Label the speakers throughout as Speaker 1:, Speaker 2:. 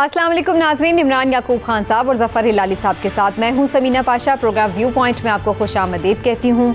Speaker 1: अस्सलाम वालेकुम नाज़रीन, इमरान याकूब खान साहब और ज़फ़र हिलाली साहब के साथ मैं हूं Samina Pasha. Program viewpoint में आपको खुशामदीद कहती हूं।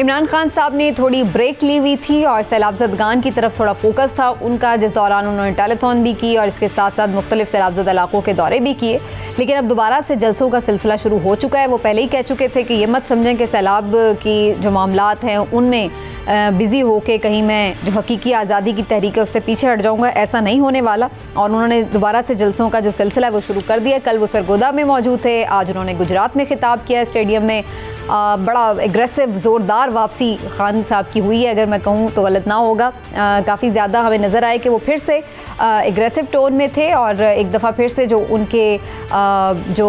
Speaker 1: इमरान खान साहब ने थोड़ी ब्रेक ली हुई थी और सैलाब ज़दगान की तरफ थोड़ा फोकस था उनका, जिस दौरान उन्होंने टेलीथॉन भी की और इसके साथ साथ मुख्तलिफ सैलाब ज़दा इलाकों के दौरे भी किए। लेकिन अब दोबारा से जलसों का सिलसिला शुरू हो चुका है। वो पहले ही कह चुके थे कि ये मत समझें कि सैलाब की जो मामलात हैं उनमें बिज़ी होके कहीं मैं जो हकीकी आज़ादी की तहरीक है उससे पीछे हट जाऊँगा, ऐसा नहीं होने वाला। और उन्होंने दोबारा से जलसों का जो सिलसिला है वो शुरू कर दिया। कल वो सरगोदा में मौजूद थे, आज उन्होंने गुजरात में खिताब किया स्टेडियम में। बड़ा एग्रेसिव ज़ोरदार वापसी खान साहब की हुई है, अगर मैं कहूँ तो गलत ना होगा। काफ़ी ज़्यादा हमें नज़र आए कि वो फिर से एग्रेसिव टोन में थे और एक दफ़ा फिर से जो उनके जो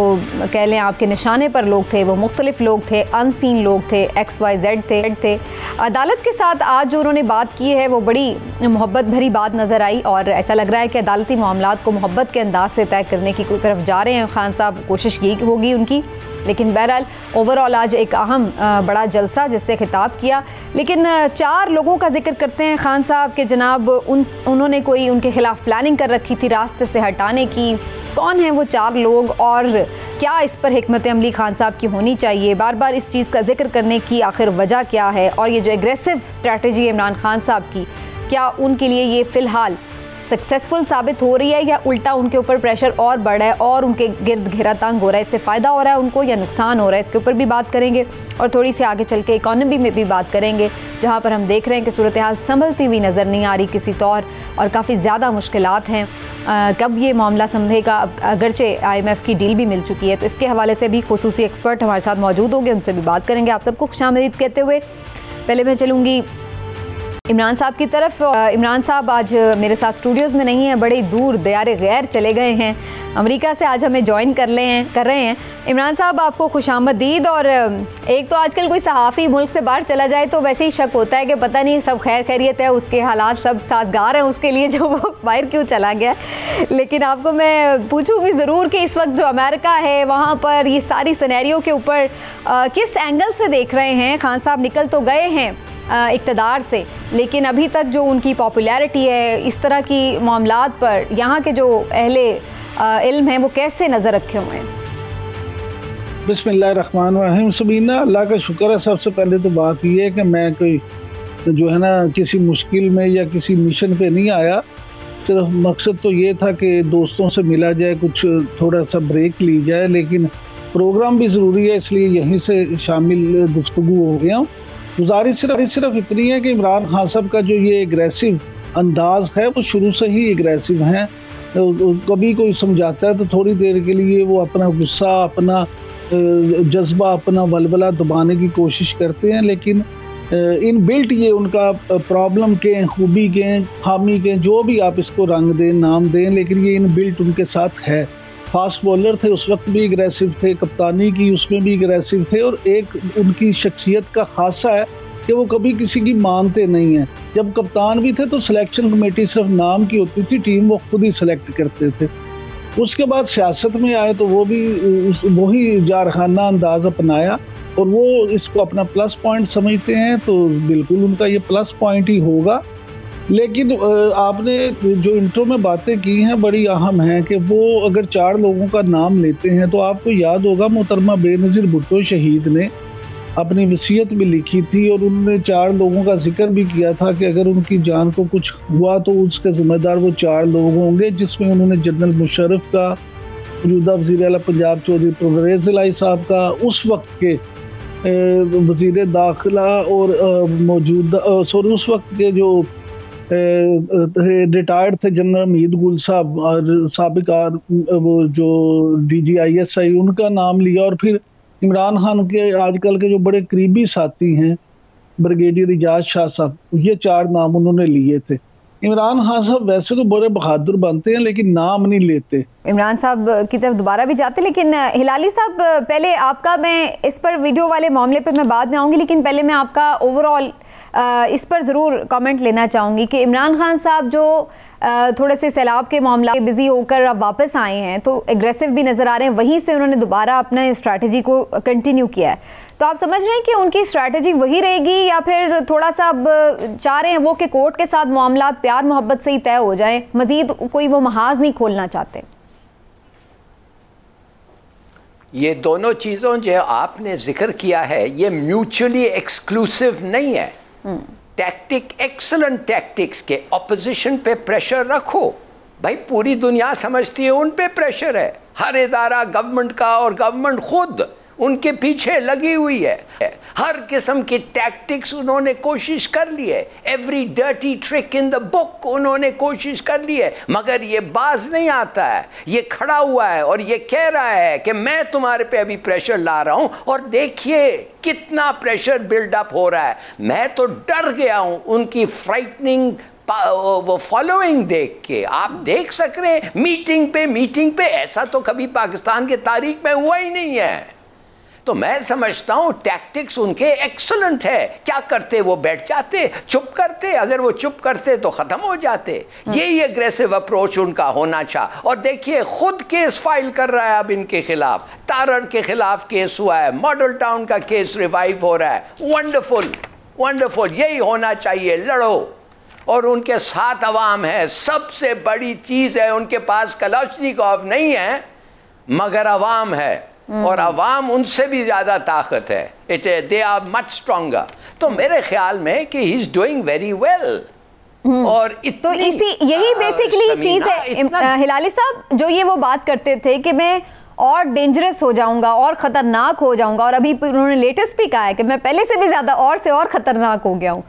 Speaker 1: कह लें आपके निशाने पर लोग थे वो मुख्तलिफ लोग थे, अनसीन लोग थे, XYZ थे। अदालत के साथ आज जो उन्होंने बात की है वो बड़ी मोहब्बत भरी बात नज़र आई और ऐसा लग रहा है कि अदालती मामलात को मोहब्बत के अंदाज से तय करने की तरफ जा रहे हैं खान साहब। कोशिश यही होगी उनकी। लेकिन बहरहाल ओवरऑल आज एक अहम बड़ा जलसा जिससे खिताब किया। लेकिन 4 लोगों का जिक्र करते हैं खान साहब के जनाब उन्होंने कोई उनके खिलाफ प्लानिंग कर रखी थी रास्ते से हटाने की। कौन हैं वो 4 लोग और क्या इस पर हिकमत अमली खान साहब की होनी चाहिए? बार बार इस चीज़ का जिक्र करने की आखिर वजह क्या है? और ये जो एग्रेसिव स्ट्रैटेजी है इमरान खान साहब की, क्या उनके लिए ये फ़िलहाल सक्सेसफुल साबित हो रही है या उल्टा उनके ऊपर प्रेशर और बढ़ रहा है और उनके गिर्द घेरा तंग हो रहा है? इससे फ़ायदा हो रहा है उनको या नुकसान हो रहा है? इसके ऊपर भी बात करेंगे और थोड़ी सी आगे चल के इकॉनमी में भी बात करेंगे, जहाँ पर हम देख रहे हैं कि सूरत हाल संभलती हुई नज़र नहीं आ रही किसी तौर और काफ़ी ज़्यादा मुश्किलात हैं। कब ये मामला संभलेगा? अगरचे IMF की डील भी मिल चुकी है, तो इसके हवाले से भी खुसूसी एक्सपर्ट हमारे साथ मौजूद होंगे, उनसे भी बात करेंगे। आप सबको खुशामदीद कहते हुए पहले मैं चलूँगी इमरान साहब की तरफ। इमरान साहब आज मेरे साथ स्टूडियोज़ में नहीं हैं, बड़े दूर दयारे गैर चले गए हैं, अमेरिका से आज हमें ज्वाइन कर रहे हैं। इमरान साहब आपको खुशामदीद। और एक तो आजकल कोई सहाफ़ी मुल्क से बाहर चला जाए तो वैसे ही शक होता है कि पता नहीं सब खैर खैरियत है, उसके हालात सब साजगार हैं उसके लिए जो वो बाहर क्यों चला गया। लेकिन आपको मैं पूछूंगी ज़रूर कि इस वक्त जो अमेरिका है वहाँ पर ये सारी सिनेरियो के ऊपर किस एंगल से देख रहे हैं? खान साहब निकल तो गए हैं इक़्तिदार से, लेकिन अभी तक जो उनकी पॉपुलैरिटी है इस तरह की मामलात पर यहाँ के जो अहले इल्म हैं वो कैसे नज़र रखे हुए हैं?
Speaker 2: बिस्मिल्लाहिर्रहमानिर्रहीम। सबीना, अल्लाह का शुक्र है। सबसे पहले तो बात यह है कि मैं कोई जो है ना किसी मुश्किल में या किसी मिशन पे नहीं आया। सिर्फ मकसद तो ये था कि दोस्तों से मिला जाए, कुछ थोड़ा सा ब्रेक ली जाए, लेकिन प्रोग्राम भी ज़रूरी है इसलिए यहीं से शामिल गुफ्तगू हो गया हूँ। गुजारिश सिर्फ इतनी है कि इमरान खान साहब का जो ये एग्रेसिव अंदाज़ है वो शुरू से ही एग्रेसिव हैं। कभी कोई समझाता है तो थोड़ी देर के लिए वो अपना गुस्सा, अपना जज्बा, अपना वलवला दबाने की कोशिश करते हैं, लेकिन इन बिल्ट ये उनका प्रॉब्लम के, खूबी के, खामी के, जो भी आप इसको रंग दें, नाम दें, लेकिन ये इन बिल्ट उनके साथ है। फास्ट बॉलर थे उस वक्त भी एग्रेसिव थे, कप्तानी की उसमें भी एग्रेसिव थे, और एक उनकी शख्सियत का खासा है कि वो कभी किसी की मानते नहीं हैं। जब कप्तान भी थे तो सिलेक्शन कमेटी सिर्फ नाम की होती थी, टीम वो खुद ही सिलेक्ट करते थे। उसके बाद सियासत में आए तो वो भी वही जारखाना अंदाज अपनाया और वो इसको अपना प्लस पॉइंट समझते हैं, तो बिल्कुल उनका ये प्लस पॉइंट ही होगा। लेकिन आपने जो इंट्रो में बातें की हैं बड़ी अहम हैं कि वो अगर 4 लोगों का नाम लेते हैं तो आपको याद होगा मोहतरमा बेनज़ीर भुट्टो शहीद ने अपनी वसीयत में लिखी थी और उन्होंने 4 लोगों का जिक्र भी किया था कि अगर उनकी जान को कुछ हुआ तो उसके ज़िम्मेदार वो 4 लोग होंगे, जिसमें उन्होंने जनरल मुशर्रफ का, मौजूदा वज़ीर आला पंजाब चौधरी परवेज़ इलाही साहब का, उस वक्त के वज़ीर दाखिला और मौजूदा उस वक्त के जो रिटायर्ड थे जनरल हमीद गुल साहब और साबिक वो जो DGISI, उनका नाम लिया। और फिर इमरान खान के आजकल के जो बड़े करीबी साथी हैं ब्रिगेडियर इजाज शाह साहब, ये 4 नाम उन्होंने लिए थे। इमरान खान साहब वैसे तो बड़े बहादुर बनते हैं लेकिन नाम नहीं लेते। इमरान साहब
Speaker 1: की तरफ दोबारा भी जाते, लेकिन हिलाली साहब पहले आपका, मैं इस पर वीडियो वाले मामले पर मैं बाद में आऊँगी, लेकिन पहले मैं आपका ओवरऑल इस पर ज़रूर कमेंट लेना चाहूँगी कि इमरान खान साहब जो थोड़े से सैलाब के मामला बिज़ी होकर अब वापस आए हैं तो एग्रेसिव भी नज़र आ रहे हैं, वहीं से उन्होंने दोबारा अपना स्ट्रैटेजी को कंटिन्यू किया है। तो आप समझ रहे हैं कि उनकी स्ट्रैटेजी वही रहेगी या फिर थोड़ा सा अब चाह रहे हैं वो कि कोर्ट के साथ मामला प्यार मोहब्बत से ही तय हो जाए, मज़ीद कोई वो महाज नहीं खोलना चाहते?
Speaker 3: ये दोनों चीजों जो आपने जिक्र किया है ये म्यूचुअली एक्सक्लूसिव नहीं है। टैक्टिक, एक्सीलेंट टैक्टिक्स के ऑपोजिशन पे प्रेशर रखो। भाई पूरी दुनिया समझती है उन पे प्रेशर है, हर इदारा गवर्नमेंट का और गवर्नमेंट खुद उनके पीछे लगी हुई है। हर किस्म की टैक्टिक्स उन्होंने कोशिश कर ली है, every dirty trick in the book उन्होंने कोशिश कर ली है, मगर ये बाज नहीं आता है। ये खड़ा हुआ है और ये कह रहा है कि मैं तुम्हारे पे अभी प्रेशर ला रहा हूं, और देखिए कितना प्रेशर बिल्डअप हो रहा है। मैं तो डर गया हूं उनकी फ्राइटनिंग वो फॉलोइंग देख के। आप देख सक रहे हैं मीटिंग पे ऐसा तो कभी पाकिस्तान की तारीख में हुआ ही नहीं है। तो मैं समझता हूं टैक्टिक्स उनके एक्सीलेंट है। क्या करते? वो बैठ जाते, चुप करते। अगर वो चुप करते तो खत्म हो जाते। यही एग्रेसिव अप्रोच उनका होना चाह। और देखिए खुद केस फाइल कर रहा है अब इनके खिलाफ। तारण के खिलाफ केस हुआ है, मॉडल टाउन का केस रिवाइव हो रहा है। वंडरफुल, वंडरफुल, यही होना चाहिए। लड़ो और उनके साथ अवाम है। सबसे बड़ी चीज है उनके पास कलाश्निकोव नहीं है मगर अवाम है, और अवाम उनसे भी ज्यादा ताकत है। They are much stronger. तो मेरे ख्याल में कि he is doing very well. और
Speaker 1: तो यही बेसिकली चीज है हिलाली साहब, जो ये वो बात करते थे कि मैं और डेंजरस हो जाऊंगा और खतरनाक हो जाऊंगा, और अभी उन्होंने लेटेस्ट भी कहा है कि मैं पहले से भी ज्यादा और से और खतरनाक हो गया हूं।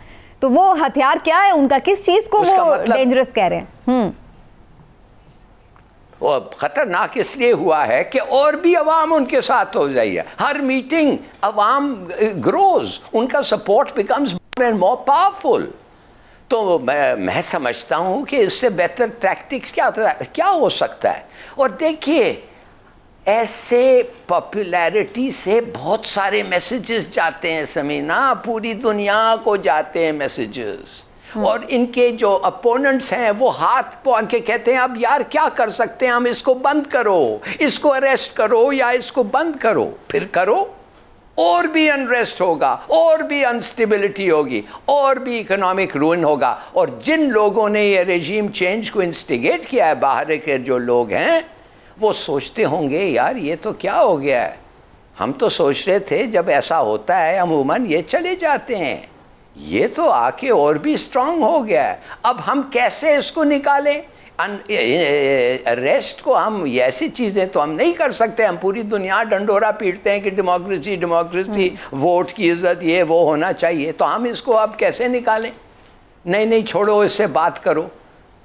Speaker 1: तो वो हथियार क्या है उनका, किस चीज को वो मतलब डेंजरस कह रहे हैं?
Speaker 3: खतरनाक इसलिए हुआ है कि और भी अवाम उनके साथ हो जाइए। हर मीटिंग अवाम ग्रोज, उनका support becomes more and more powerful. तो मैं समझता हूं कि इससे बेहतर टैक्टिक्स क्या हो सकता है। और देखिए ऐसे पॉपुलैरिटी से बहुत सारे मैसेजेस जाते हैं समीना, पूरी दुनिया को जाते हैं मैसेजेस। और इनके जो अपोनेंट्स हैं वो हाथ पॉन के कहते हैं अब यार क्या कर सकते हैं हम, इसको बंद करो, इसको अरेस्ट करो या इसको बंद करो। फिर करो, और भी अनरेस्ट होगा, और भी अनस्टेबिलिटी होगी, और भी इकोनॉमिक रूइन होगा। और जिन लोगों ने ये रेजीम चेंज को इंस्टिगेट किया है, बाहर के जो लोग हैं, वो सोचते होंगे यार ये तो क्या हो गया है। हम तो सोच रहे थे जब ऐसा होता है अमूमन ये चले जाते हैं, ये तो आके और भी स्ट्रांग हो गया है। अब हम कैसे इसको निकालें? अरेस्ट को हम, ऐसी चीजें तो हम नहीं कर सकते। हम पूरी दुनिया डंडोरा पीटते हैं कि डेमोक्रेसी डेमोक्रेसी, वोट की इज्जत, ये वो होना चाहिए। तो हम इसको अब कैसे निकालें? नहीं छोड़ो, इससे बात करो।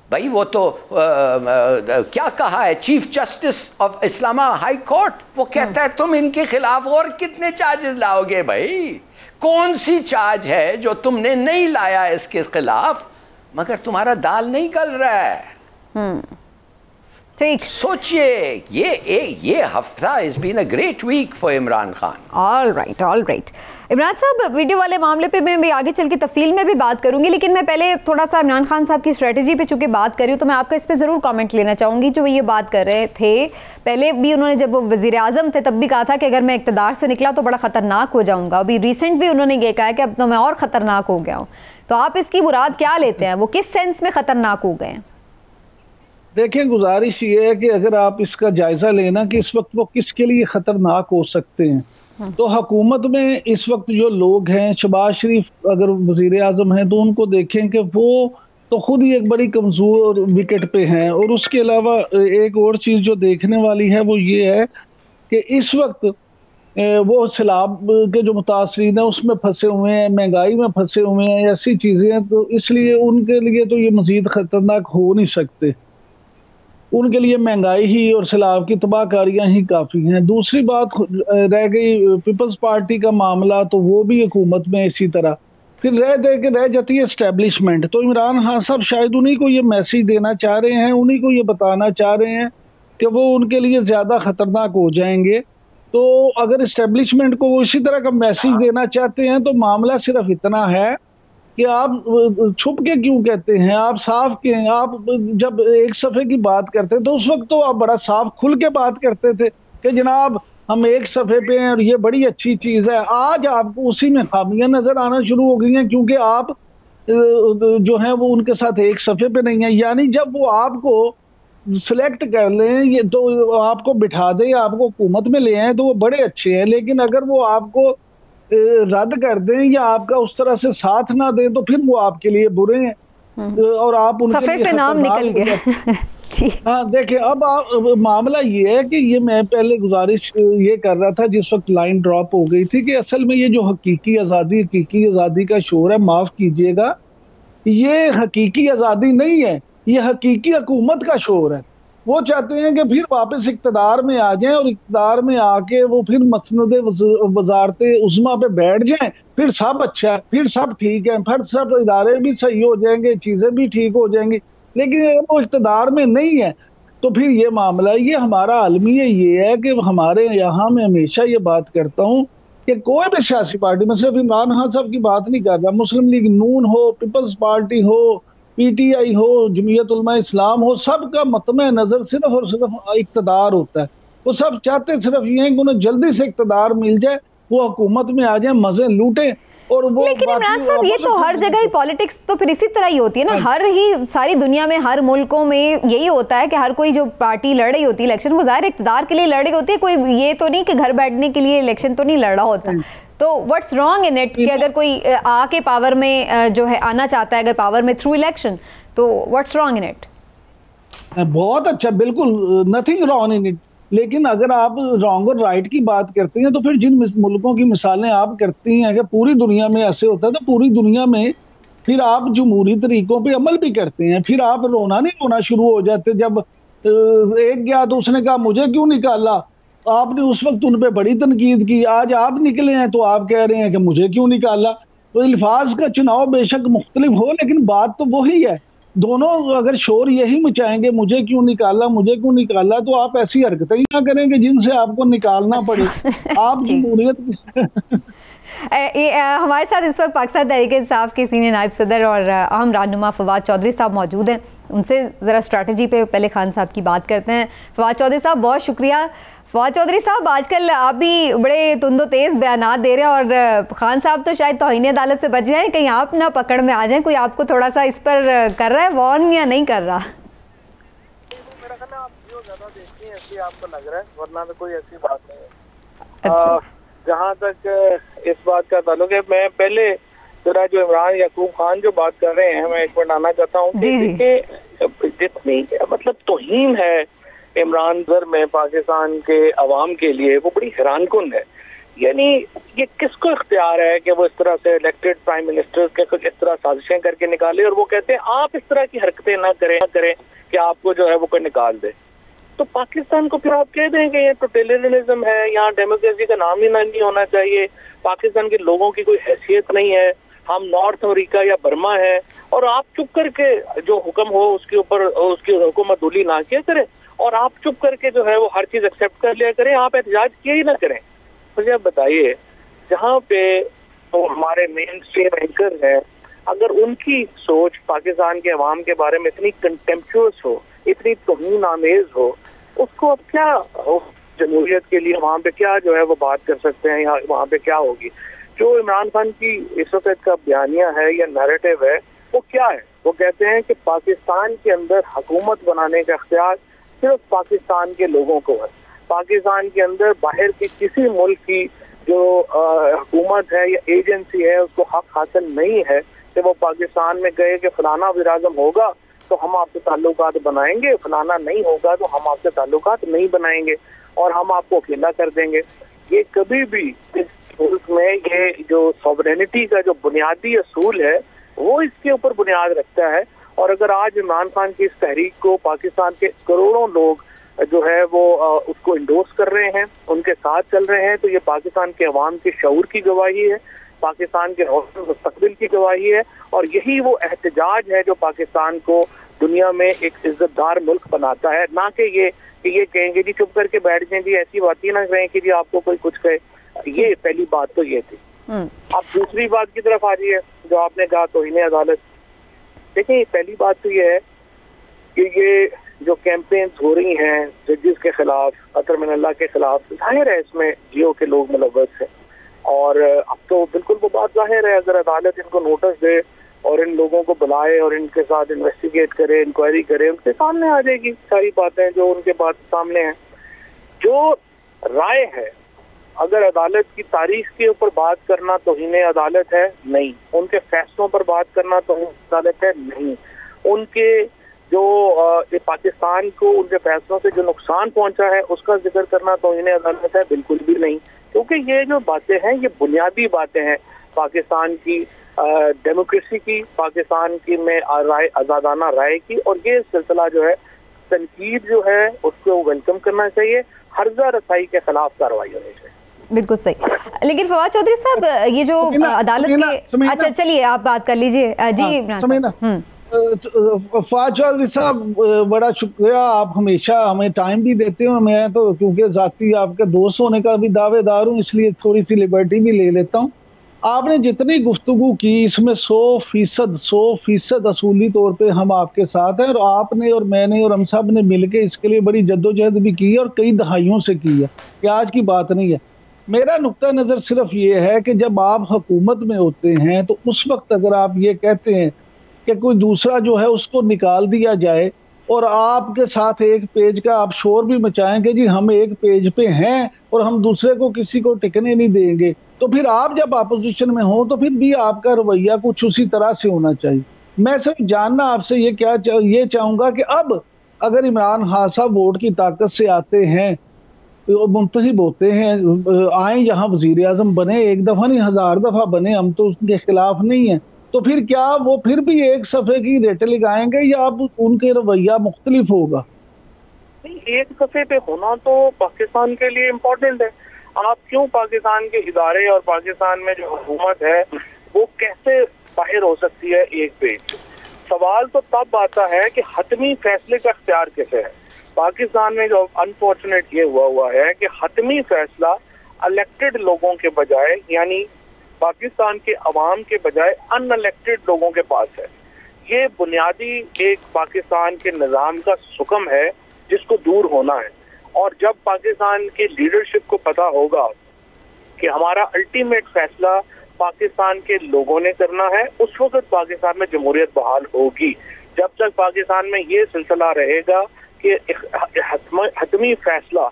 Speaker 3: भाई वो तो क्या कहा है chief justice of Islamabad high court, वो कहता है तुम इनके खिलाफ और कितने चार्जेस लाओगे? भाई कौन सी चार्ज है जो तुमने नहीं लाया इसके खिलाफ, मगर तुम्हारा दाल नहीं गल रहा है।
Speaker 1: ठीक,
Speaker 3: सोचिए ये हफ्ता is been a great week for Imran Khan.
Speaker 1: All right Imran साहब, वीडियो वाले मामले पे मैं भी आगे चल के तफसील में भी बात करूंगी, लेकिन मैं पहले थोड़ा सा इमरान खान साहब की स्ट्रेटजी पे चूंकि बात कर रही हूँ तो मैं आपका इस पर ज़रूर कमेंट लेना चाहूँगी। जो ये बात कर रहे थे पहले भी उन्होंने, जब वो वज़ीर आज़म थे तब भी कहा था कि अगर मैं इक़्तिदार से निकला तो बड़ा ख़तरनाक हो जाऊँगा। अभी रिसेंट भी उन्होंने ये कहा है कि अब तो मैं और ख़तरनाक हो गया हूँ। तो आप इसकी मुराद क्या लेते हैं, वो किस सेंस में ख़तरनाक हो गए हैं?
Speaker 2: देखिए, गुजारिश ये है कि अगर आप इसका जायजा लेना कि इस वक्त वो किसके लिए खतरनाक हो सकते हैं, तो हुकूमत में इस वक्त जो लोग हैं, शहबाज शरीफ अगर वजीर आजम हैं तो उनको देखें कि वो तो खुद ही एक बड़ी कमजोर विकेट पे हैं। और उसके अलावा एक और चीज जो देखने वाली है वो ये है कि इस वक्त वो सैलाब के जो मुतासरीन है उसमें फंसे हुए हैं, महंगाई में फंसे हुए हैं, ऐसी चीजें हैं। तो इसलिए उनके लिए तो ये मजीद खतरनाक हो नहीं सकते। उनके लिए महंगाई ही और सैलाब की तबाहकारियां ही काफ़ी हैं। दूसरी बात रह गई पीपल्स पार्टी का मामला, तो वो भी हुकूमत में इसी तरह फिर रह जाती है एस्टेब्लिशमेंट। तो इमरान खान साहब शायद उन्हीं को ये मैसेज देना चाह रहे हैं, उन्हीं को ये बताना चाह रहे हैं कि वो उनके लिए ज़्यादा ख़तरनाक हो जाएंगे। तो अगर इस्टेब्लिशमेंट को वो इसी तरह का मैसेज देना चाहते हैं तो मामला सिर्फ इतना है कि आप छुप के क्यों कहते हैं, आप साफ के। आप जब एक सफ़े की बात करते तो उस वक्त तो आप बड़ा साफ खुल के बात करते थे कि जनाब हम एक सफ़े पे हैं और ये बड़ी अच्छी चीज़ है। आज आपको उसी में खामियां नज़र आना शुरू हो गई हैं क्योंकि आप जो है वो उनके साथ एक सफ़े पे नहीं है। यानी जब वो आपको सिलेक्ट कर लें ये तो आपको बिठा दें, आपको हुकूमत में ले आए तो वो बड़े अच्छे हैं, लेकिन अगर वो आपको रद्द कर दें या आपका उस तरह से साथ ना दें तो फिर वो आपके लिए बुरे हैं और आप उनके
Speaker 1: सफे से नाम निकल गया।
Speaker 2: हाँ देखिए, अब मामला ये है कि ये मैं पहले गुजारिश ये कर रहा था जिस वक्त लाइन ड्रॉप हो गई थी कि असल में ये जो हकीकी आज़ादी का शोर है, माफ़ कीजिएगा, ये हकीकी आज़ादी नहीं है, ये हकीकी हुकूमत का शोर है। वो चाहते हैं कि फिर वापस इक़्तिदार में आ जाएं और इक़्तिदार में आके वो फिर मसनद वज़ारत उज़्मा पे बैठ जाएं, फिर सब अच्छा है, फिर सब ठीक है, फिर सब इदारे भी सही हो जाएंगे, चीज़ें भी ठीक हो जाएंगी। लेकिन अगर वो इक़्तिदार में नहीं है तो फिर ये मामला है। ये हमारा आलमी ये है कि हमारे यहाँ, मैं हमेशा ये बात करता हूँ कि कोई भी सियासी पार्टी, मैं सिर्फ इमरान खान साहब की बात नहीं कर रहा, मुस्लिम लीग नून हो, पीपल्स पार्टी हो, पीटीआई हो, जमीयत उलमा इस्लाम हो, सबका मतमे नज़र सिर्फ और सिर्फ इक़्तिदार होता है। वो सब चाहते सिर्फ ये हैं कि उन्हें जल्दी से इक़्तिदार मिल जाए, वो हुकूमत में आ जाए, मजे लूटे। और वो
Speaker 1: लेकिन इमरान साहब, ये तो हर जगह ही पॉलिटिक्स तो फिर इसी तरह ही होती है ना, हर ही सारी दुनिया में, हर मुल्कों में यही होता है कि हर कोई जो पार्टी लड़ रही होती है इलेक्शन, वो जाहिर इक़्तिदार के लिए लड़ रही होती है, कोई ये तो नहीं कि घर बैठने के लिए इलेक्शन तो नहीं लड़ रहा होता। तो व्हाट्स रॉन्ग इन इट कि अगर कोई आके पावर में जो है आना चाहता है, अगर पावर में थ्रू इलेक्शन, तो व्हाट्स रॉन्ग इन इट?
Speaker 2: बहुत अच्छा, बिल्कुल नथिंग रॉन्ग इन इट। लेकिन अगर आप रॉन्ग और राइट की बात करते हैं तो फिर जिन मुल्कों की मिसालें आप करती हैं, अगर पूरी दुनिया में ऐसे होता है तो पूरी दुनिया में फिर आप जमहूरी तरीकों पे अमल भी करते हैं। फिर आप रोना नहीं रोना शुरू हो जाते जब एक गया तो उसने कहा मुझे क्यों निकाला, आपने उस वक्त उन पर बड़ी तनकीद की, आज आप निकले हैं तो आप कह रहे हैं कि मुझे क्यों निकाला। तो अल्फाज का चुनाव बेशक मुख्तलिफ हो, लेकिन बात तो वही है। दोनों अगर शोर यही मचाएंगे मुझे क्यों निकाला, तो आप ऐसी हरकतें ही ना करेंगे जिनसे आपको निकालना पड़े। आप जमहूरियत
Speaker 1: हमारे साथ इस वक्त पाकिस्तान तहरीक-ए-इंसाफ के सीनियर नायब सदर और अहम रहनुमा फवाद चौधरी साहब मौजूद हैं। उनसे ज़रा स्ट्रैटेजी पे पहले खान साहब की बात करते हैं। फवाद चौधरी साहब, बहुत शुक्रिया। फवाद चौधरी साहब, आजकल आप भी बड़े तुंदो तेज़ बयानात दे रहे हैं और खान साहब तो शायद तौहीन अदालत से बच जाएं, कहीं आप ना पकड़ में आ जाएं, कोई आपको थोड़ा सा इस पर कर रहा है वार्न या नहीं कर रहा?
Speaker 4: मेरा ख्याल है आप जो ज़्यादा देखती हैं इसलिए आपको लग रहा है, वरना तो कोई ऐसी बात नहीं है।
Speaker 1: अच्छा।
Speaker 4: जहाँ तक इस बात का ताल्लुक है, मैं पहले जरा जो इमरान याकूब खान जो बात कर रहे हैं, मैं एक मिनट आना चाहता हूँ कि जितनी मतलब तौहीन है इमरान ज़र में पाकिस्तान के अवाम के लिए, वो बड़ी हैरानकुन है। यानी ये किसको इख्तियार है कि वो इस तरह से इलेक्टेड प्राइम मिनिस्टर के कुछ इस तरह साजिशें करके निकाले, और वो कहते हैं आप इस तरह की हरकतें ना करें कि आपको जो है वो कोई निकाल दे। तो पाकिस्तान को फिर आप कह दें कि ये टोटलिटरियनिज्म है, यहाँ डेमोक्रेसी का नाम ही नहीं होना चाहिए, पाकिस्तान के लोगों की कोई हैसियत नहीं है, हम नॉर्थ अमेरिका या बर्मा है, और आप चुप करके जो हुक्म हो उसके ऊपर उसकी हुकूमतूली ना किया करें, और आप चुप करके जो है वो हर चीज एक्सेप्ट कर लिया करें, आप एहतजाज किए ही ना करें। मुझे आप बताइए, जहाँ पे तो हमारे मेन स्ट्रीम एंकर हैं, अगर उनकी सोच पाकिस्तान के अवाम के बारे में इतनी कंटेम्प्चुअस हो, इतनी तौहीन आमेज हो, उसको अब क्या जमहूरियत के लिए वहाँ पे क्या जो है वो बात कर सकते हैं, या वहाँ पे क्या होगी। जो इमरान खान की इस वक्त का बयानिया है या नैरेटिव है, वो क्या है? वो कहते हैं कि पाकिस्तान के अंदर हुकूमत बनाने का इख्तियार सिर्फ पाकिस्तान के लोगों को है। पाकिस्तान के अंदर बाहर के किसी मुल्क की जो हुकूमत है या एजेंसी है उसको हक हासिल नहीं है कि वो पाकिस्तान में गए कि फलाना वज़ीर-ए-आज़म होगा तो हम आपसे ताल्लुकात बनाएंगे, फलाना नहीं होगा तो हम आपसे ताल्लुकात नहीं बनाएंगे और हम आपको अकेला कर देंगे। ये कभी भी इस मुल्क में ये जो सॉवरेनिटी का जो बुनियादी असूल है वो इसके ऊपर बुनियाद रखता है। और अगर आज इमरान खान की इस तहरीक को पाकिस्तान के करोड़ों लोग जो है वो उसको इंडोर्स कर रहे हैं, उनके साथ चल रहे हैं, तो ये पाकिस्तान के अवाम के शऊर की गवाही है, पाकिस्तान के रोशन मुस्तकबिल की गवाही है, और यही वो एहतजाज है जो पाकिस्तान को दुनिया में एक इज्जतदार मुल्क बनाता है। ना कि ये कहेंगे जी चुप करके बैठ जाएं जी, ऐसी बात ही ना करें कि जी आपको कोई कुछ कहे। ये पहली बात तो ये थी। अब दूसरी बात की तरफ आ रही है जो आपने कहा तौहीन अदालत। देखिए, पहली बात तो ये है कि ये जो कैंपेन्स हो रही हैं जजेस के खिलाफ, अतर मिन अल्लाह के खिलाफ, जाहिर है इसमें जियो के लोग मुलव्वस हैं, और अब तो बिल्कुल वो बात जाहिर है, अगर अदालत इनको नोटिस दे और इन लोगों को बुलाए और इनके साथ इन्वेस्टिगेट करे, इंक्वायरी करे, उनके सामने आ जाएगी सारी बातें जो उनके बात सामने हैं। जो राय है, अगर अदालत की तारीख के ऊपर बात करना तौहीन अदालत है, नहीं। उनके फैसलों पर बात करना तौहीन अदालत है, नहीं। उनके जो पाकिस्तान को उनके फैसलों से जो नुकसान पहुंचा है उसका जिक्र करना तौहीन अदालत है, बिल्कुल भी नहीं। क्योंकि ये जो बातें हैं ये बुनियादी बातें हैं पाकिस्तान की डेमोक्रेसी की, पाकिस्तान की में आज़ादाना राय की, और ये सिलसिला जो है तनकीद जो है उसको वेलकम करना चाहिए, हर्जा रसाई के खिलाफ कार्रवाई होनी चाहिए।
Speaker 1: बिल्कुल सही। लेकिन फवाद चौधरी साहब, ये जो अदालत के, अच्छा चलिए आप बात कर लीजिए जी।
Speaker 2: फवाद चौधरी साहब, बड़ा शुक्रिया, आप हमेशा हमें टाइम भी देते हो। मैं तो क्योंकि जाती आपके दोस्त होने का भी दावेदार हूँ, इसलिए थोड़ी सी लिबर्टी भी ले लेता हूँ। आपने जितनी गुफ्तगू की इसमें 100% असूली तौर पे हम आपके साथ हैं, और आपने और मैंने और हम सब ने मिलके इसके लिए बड़ी जद्दोजहद भी की है और कई दहाइयों से की है, कि आज की बात नहीं है। मेरा नुक्ता नज़र सिर्फ ये है कि जब आप हुकूमत में होते हैं तो उस वक्त अगर आप ये कहते हैं कि कोई दूसरा जो है उसको निकाल दिया जाए, और आपके साथ एक पेज का आप शोर भी मचाएं कि जी हम एक पेज पे हैं और हम दूसरे को किसी को टिकने नहीं देंगे, तो फिर आप जब अपोजिशन में हो तो फिर भी आपका रवैया कुछ उसी तरह से होना चाहिए। मैं सिर्फ जानना आपसे ये चाहूँगा कि अब अगर इमरान खान साहब वोट की ताकत से आते हैं, मुंतखब होते हैं, आए यहाँ वजीर आजम बने, एक दफ़ा नहीं 1000 दफ़ा बने, हम तो उसके खिलाफ नहीं हैं, तो फिर क्या वो फिर भी एक सफ़े की रेट लगाएंगे या अब उनके रवैया मुख्तलिफ होगा?
Speaker 4: नहीं, एक सफ़े पे होना तो पाकिस्तान के लिए इम्पोर्टेंट है। आप क्यों पाकिस्तान के इदारे और पाकिस्तान में जो हुकूमत है वो कैसे बाहर हो सकती है एक पेज? सवाल तो तब आता है कि हतमी फैसले का इख्तियार कैसे है। पाकिस्तान में जो अनफॉर्चुनेट ये हुआ है कि हतमी फैसला इलेक्टेड लोगों के बजाय, यानी पाकिस्तान के अवाम के बजाय अनइलेक्टेड लोगों के पास है। ये बुनियादी एक पाकिस्तान के निज़ाम का सुकम है जिसको दूर होना है। और जब पाकिस्तान की लीडरशिप को पता होगा कि हमारा अल्टीमेट फैसला पाकिस्तान के लोगों ने करना है, उस वक्त पाकिस्तान में जमहूरियत बहाल होगी। जब तक पाकिस्तान में ये सिलसिला रहेगा कि हतमी फैसला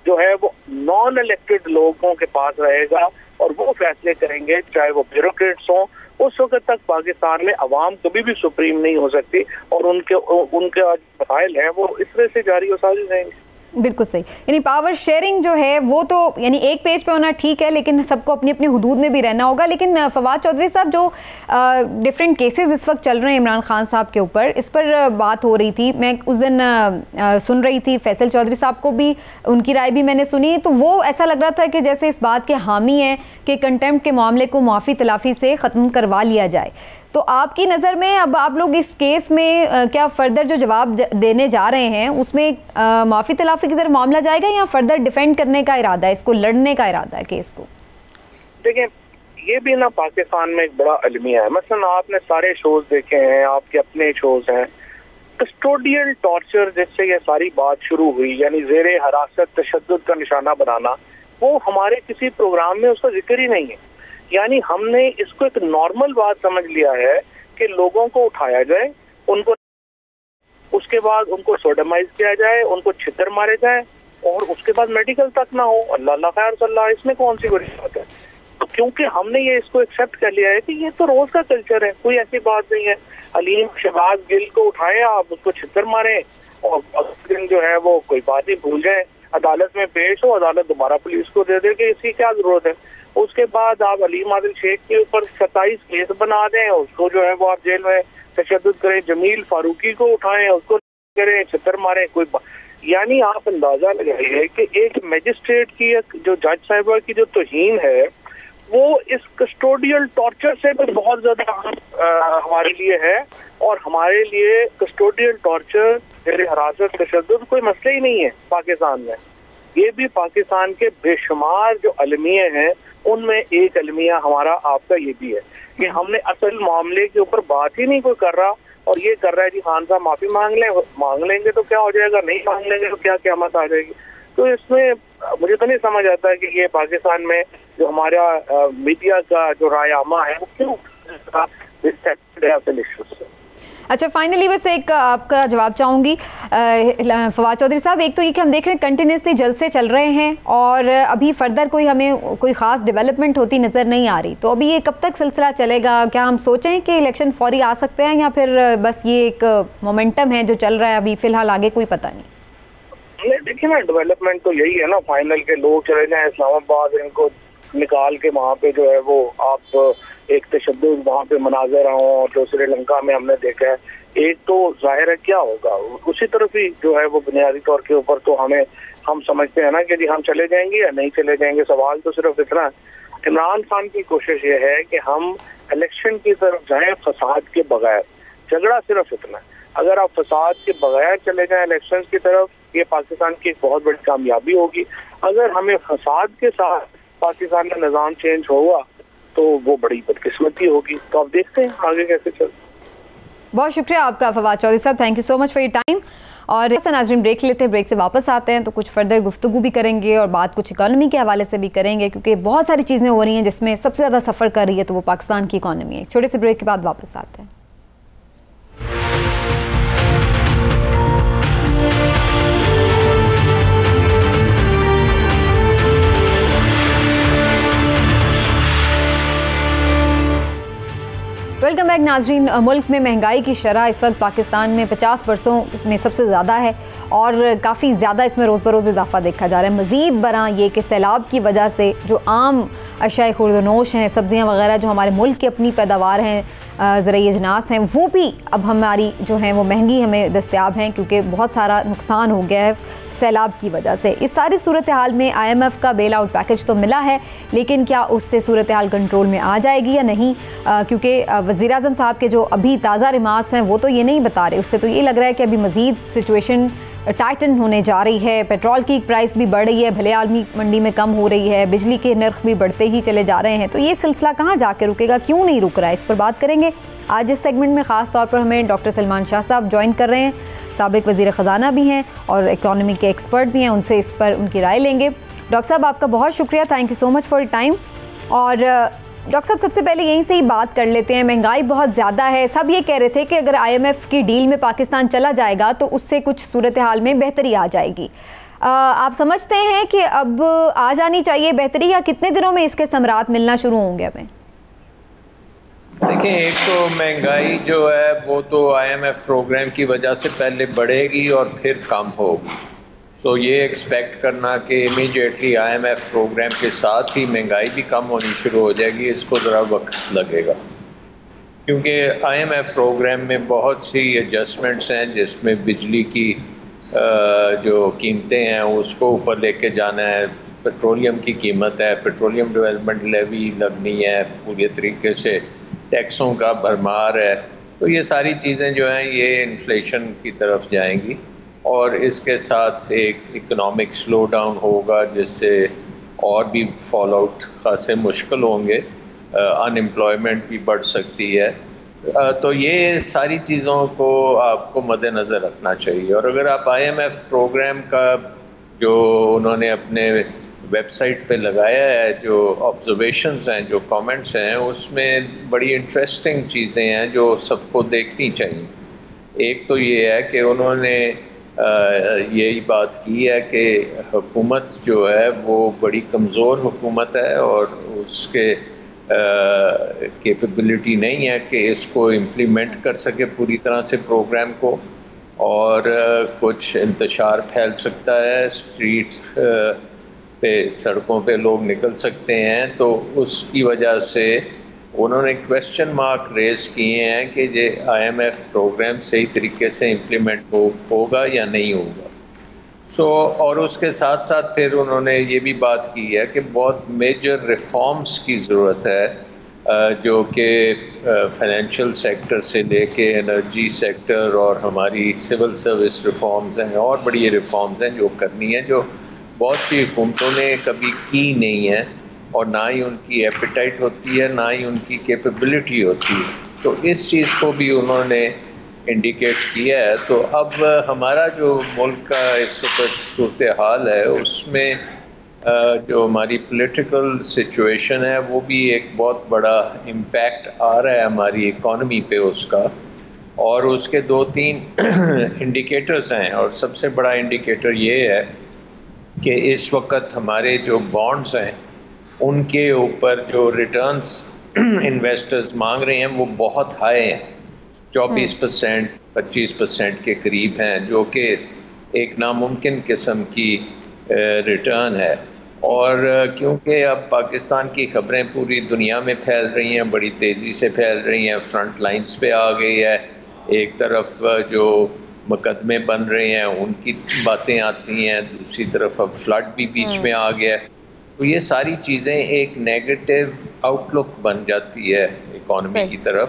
Speaker 4: जो है वो नॉन इलेक्टेड लोगों के पास रहेगा और वो फैसले करेंगे, चाहे वो ब्यूरोक्रेट्स हों, उस वक्त तक पाकिस्तान में अवाम कभी भी सुप्रीम नहीं हो सकती और उनके मसाइल हैं वो इस तरह से जारी और सारी रहेंगे।
Speaker 1: बिल्कुल सही। यानी पावर शेयरिंग जो है वो तो यानी एक पेज पे होना ठीक है, लेकिन सबको अपनी अपनी हुदूद में भी रहना होगा। लेकिन फवाद चौधरी साहब, जो डिफरेंट केसेस इस वक्त चल रहे हैं इमरान खान साहब के ऊपर, इस पर बात हो रही थी। मैं उस दिन सुन रही थी फैसल चौधरी साहब को भी, उनकी राय भी मैंने सुनी, तो वो ऐसा लग रहा था कि जैसे इस बात के हामी हैं कि कंटेम्प्ट के मामले को माफ़ी तलाफ़ी से ख़त्म करवा लिया जाए। तो आपकी नज़र में अब आप लोग इस केस में क्या फर्दर जो जवाब देने जा रहे हैं उसमें माफ़ी तलाफ़ी की तरफ मामला जाएगा या फर्दर डिफेंड करने का इरादा है, इसको लड़ने का इरादा है केस को?
Speaker 4: देखिए, ये भी ना पाकिस्तान में एक बड़ा अलमिया है। मसलन आपने सारे शोज देखे हैं, आपके अपने शोज हैं, कस्टोडियल टॉर्चर जिससे ये सारी बात शुरू हुई, यानी ज़ेरे हरासत तशद्दुद का निशाना बनाना, वो हमारे किसी प्रोग्राम में उसका जिक्र ही नहीं है। यानी हमने इसको एक नॉर्मल बात समझ लिया है कि लोगों को उठाया जाए, उनको उसके बाद उनको सोडमाइज किया जाए, उनको छितर मारे जाए और उसके बाद मेडिकल तक ना हो। अल्लाह खैर सल्लाह, इसमें कौन सी बड़ी बात है? तो क्योंकि हमने ये इसको एक्सेप्ट कर लिया है कि ये तो रोज का कल्चर है, कोई ऐसी बात नहीं है। अलीम शहबाज गिल को उठाएं आप, उसको छितर मारें और अगले दिन जो है वो कोई बात ही भूल जाए, अदालत में पेश हो, अदालत दोबारा पुलिस को दे दे कि इसकी क्या जरूरत है। उसके बाद आप अलीम आदिल शेख के ऊपर 27 केस बना दें, उसको जो है वो आप जेल में तशद्दुद करें, जमील फारूकी को उठाएं, उसको करें, छितर मारें, कोई यानी आप अंदाजा लगाइए कि एक मजिस्ट्रेट की, जो जज साहिबा की जो तौहीन है वो इस कस्टोडियल टॉर्चर से भी बहुत ज्यादा हमारे लिए है। और हमारे लिए कस्टोडियल टॉर्चर, हिरासत, तशद्दुद कोई मसला ही नहीं है पाकिस्तान में। ये भी पाकिस्तान के बेशुमार जो अलमिये हैं उनमें एक अलमिया हमारा आपका ये भी है कि हमने असल मामले के ऊपर बात ही नहीं कोई कर रहा और ये कर रहा है कि खान साहब माफी मांग लेंगे तो क्या हो जाएगा, नहीं मांग लेंगे तो क्या क़यामत आ जाएगी। तो इसमें मुझे तो नहीं समझ आता है कि ये पाकिस्तान में जो हमारा मीडिया का जो रायामा है वो क्यों
Speaker 1: अच्छा, फाइनली बस एक आपका जवाब चाहूँगी फवाद चौधरी साहब। एक तो ये कि हम देख रहे हैं कंटिन्यूसली जलसे चल रहे हैं और अभी फर्दर हमें कोई ख़ास डेवलपमेंट होती नज़र नहीं आ रही, तो अभी ये कब तक सिलसिला चलेगा? क्या हम सोचें कि इलेक्शन फौरी आ सकते हैं या फिर बस ये एक मोमेंटम है जो चल रहा है, अभी फ़िलहाल आगे कोई पता नहीं?
Speaker 4: नहीं, देखिए ना, डेवलपमेंट तो यही है ना, फाइनल के लोग चले जाएं इस्लामाबाद, इनको निकाल के वहाँ पे जो है वो आप एक तशद्दुद वहाँ पे मनाजर हों, जो श्रीलंका में हमने देखा है। एक तो जाहिर है क्या होगा, उसी तरफ ही जो है वो बुनियादी तौर के ऊपर तो हम समझते हैं ना कि जी हम चले जाएंगे या नहीं चले जाएंगे। सवाल तो सिर्फ इतना है, इमरान खान की कोशिश ये है कि हम इलेक्शन की तरफ जाएं फसाद के बगैर। झगड़ा सिर्फ इतना है, अगर आप फसाद के बगैर चले जाएं इलेक्शन की तरफ, ये पाकिस्तान की एक बहुत बड़ी कामयाबी होगी। अगर हमें फसाद के साथ पाकिस्तान का निज़ाम चेंज हुआ तो वो बड़ी बदकिस्मती होगी। तो आप देखते हैं आगे कैसे चलते।
Speaker 1: बहुत शुक्रिया आपका फवाद चौधरी साहब, thank you so much for your time. और नाज़रीन ब्रेक लेते हैं, ब्रेक से वापस आते हैं तो कुछ फर्दर गुफ्तगू भी करेंगे और बात कुछ इकॉनमी के हवाले से भी करेंगे, क्योंकि बहुत सारी चीज़ें हो रही हैं जिसमें सबसे ज़्यादा सफ़र कर रही है तो वो पाकिस्तान की इकॉनमी है। छोटे से ब्रेक के बाद वापस आते हैं। वेलकम बैक नाजरीन। मुल्क में महंगाई की शरह इस वक्त पाकिस्तान में 50% में सबसे ज़्यादा है और काफ़ी ज़्यादा इसमें रोज़ बरोज़ इजाफा देखा जा रहा है। मज़ीद बरा ये कि सैलाब की वजह से जो आम अशाए खुर्दनोश हैं, सब्ज़ियाँ वगैरह जो हमारे मुल्क की अपनी पैदावार हैं, ज़रूरी अजनास हैं, वो भी अब हमारी जो हैं वो महंगी हमें दस्तयाब हैं, क्योंकि बहुत सारा नुकसान हो गया है सैलाब की वजह से। इस सारी सूरत हाल में IMF का बेल आउट पैकेज तो मिला है, लेकिन क्या उससे सूरत हाल कंट्रोल में आ जाएगी या नहीं? क्योंकि वज़ीर-ए-आज़म साहब के जो अभी ताज़ा रिमार्क्स हैं वो तो ये नहीं बता रहे। उससे तो ये लग रहा है कि अभी मज़ीद सिचुएशन टाइटन होने जा रही है। पेट्रोल की प्राइस भी बढ़ रही है, भले आलमी मंडी में कम हो रही है, बिजली के नर्ख भी बढ़ते ही चले जा रहे हैं। तो ये सिलसिला कहाँ जाके रुकेगा, क्यों नहीं रुक रहा है, इस पर बात करेंगे आज इस सेगमेंट में। ख़ास तौर पर हमें डॉक्टर सलमान शाह साहब ज्वाइन कर रहे हैं, साबिक वज़ीर ख़ज़ाना भी हैं और इकॉनमी के एक्सपर्ट भी हैं, उनसे इस पर उनकी राय लेंगे। डॉक्टर साहब आपका बहुत शुक्रिया, thank you so much for time. और डॉक्टर साहब सबसे पहले यहीं से ही बात कर लेते हैं, महंगाई बहुत ज़्यादा है, सब ये कह रहे थे कि अगर IMF की डील में पाकिस्तान चला जाएगा तो उससे कुछ सूरत हाल में बेहतरी आ जाएगी। आप समझते हैं कि अब आ जानी चाहिए बेहतरी, या कितने दिनों में इसके समरात मिलना शुरू होंगे हमें?
Speaker 5: देखिए, एक तो महंगाई जो है वो तो IMF प्रोग्राम की वजह से पहले बढ़ेगी और फिर कम होगी। तो ये एक्सपेक्ट करना कि इमीडिएटली IMF प्रोग्राम के साथ ही महंगाई भी कम होनी शुरू हो जाएगी, इसको ज़रा वक्त लगेगा, क्योंकि IMF प्रोग्राम में बहुत सी एडजस्टमेंट्स हैं, जिसमें बिजली की जो कीमतें हैं उसको ऊपर लेके जाना है, पेट्रोलियम की कीमत है, पेट्रोलियम डेवलपमेंट लेवी लगनी है, पूरे तरीके से टैक्सों का भरमार है। तो ये सारी चीज़ें जो हैं ये इन्फ्लेशन की तरफ जाएंगी और इसके साथ एक इकोनॉमिक स्लो डाउन होगा, जिससे और भी फॉल आउट खासे मुश्किल होंगे, अनएम्प्लॉयमेंट भी बढ़ सकती है। तो ये सारी चीज़ों को आपको मद्देनज़र रखना चाहिए। और अगर आप IMF प्रोग्राम का जो उन्होंने अपने वेबसाइट पे लगाया है, जो ऑब्जर्वेशंस हैं, जो कमेंट्स हैं, उसमें बड़ी इंटरेस्टिंग चीज़ें हैं जो सबको देखनी चाहिए। एक तो ये है कि उन्होंने यही बात की है कि हुकूमत जो है वो बड़ी कमज़ोर हुकूमत है और उसके कैपेबिलिटी नहीं है कि इसको इम्प्लीमेंट कर सके पूरी तरह से प्रोग्राम को, और कुछ इंतशार फैल सकता है, स्ट्रीट्स पे, सड़कों पे लोग निकल सकते हैं। तो उसकी वजह से उन्होंने क्वेश्चन मार्क रेज किए हैं कि ये IMF प्रोग्राम सही तरीके से इम्प्लीमेंट होगा या नहीं होगा। और उसके साथ साथ फिर उन्होंने ये भी बात की है कि बहुत मेजर रिफॉर्म्स की ज़रूरत है, जो कि फाइनेंशियल सेक्टर से लेके एनर्जी सेक्टर और हमारी सिविल सर्विस रिफॉर्म्स हैं, और बड़ी रिफॉर्म्स हैं जो करनी है, जो बहुत सी हुकूमतों ने कभी की नहीं है और ना ही उनकी एपिटाइट होती है, ना ही उनकी कैपेबिलिटी होती है। तो इस चीज़ को भी उन्होंने इंडिकेट किया है। तो अब हमारा जो मुल्क का इस वक्त सूरत हाल है उसमें जो हमारी पॉलिटिकल सिचुएशन है वो भी एक बहुत बड़ा इम्पैक्ट आ रहा है हमारी इकॉनमी पे उसका। और उसके 2-3 इंडिकेटर्स हैं, और सबसे बड़ा इंडिकेटर ये है कि इस वक्त हमारे जो बॉन्ड्स हैं उनके ऊपर जो रिटर्न्स इन्वेस्टर्स मांग रहे हैं वो बहुत हाई हैं, 24% 25% के करीब हैं, जो कि एक नामुमकिन किस्म की रिटर्न है। और क्योंकि अब पाकिस्तान की खबरें पूरी दुनिया में फैल रही हैं, बड़ी तेज़ी से फैल रही हैं, फ्रंट लाइंस पे आ गई है, एक तरफ जो मुकदमे बन रहे हैं उनकी बातें आती हैं, दूसरी तरफ अब फ्लड भी बीच में आ गया, तो ये सारी चीज़ें एक नेगेटिव आउटलुक बन जाती है इकॉनमी की तरफ,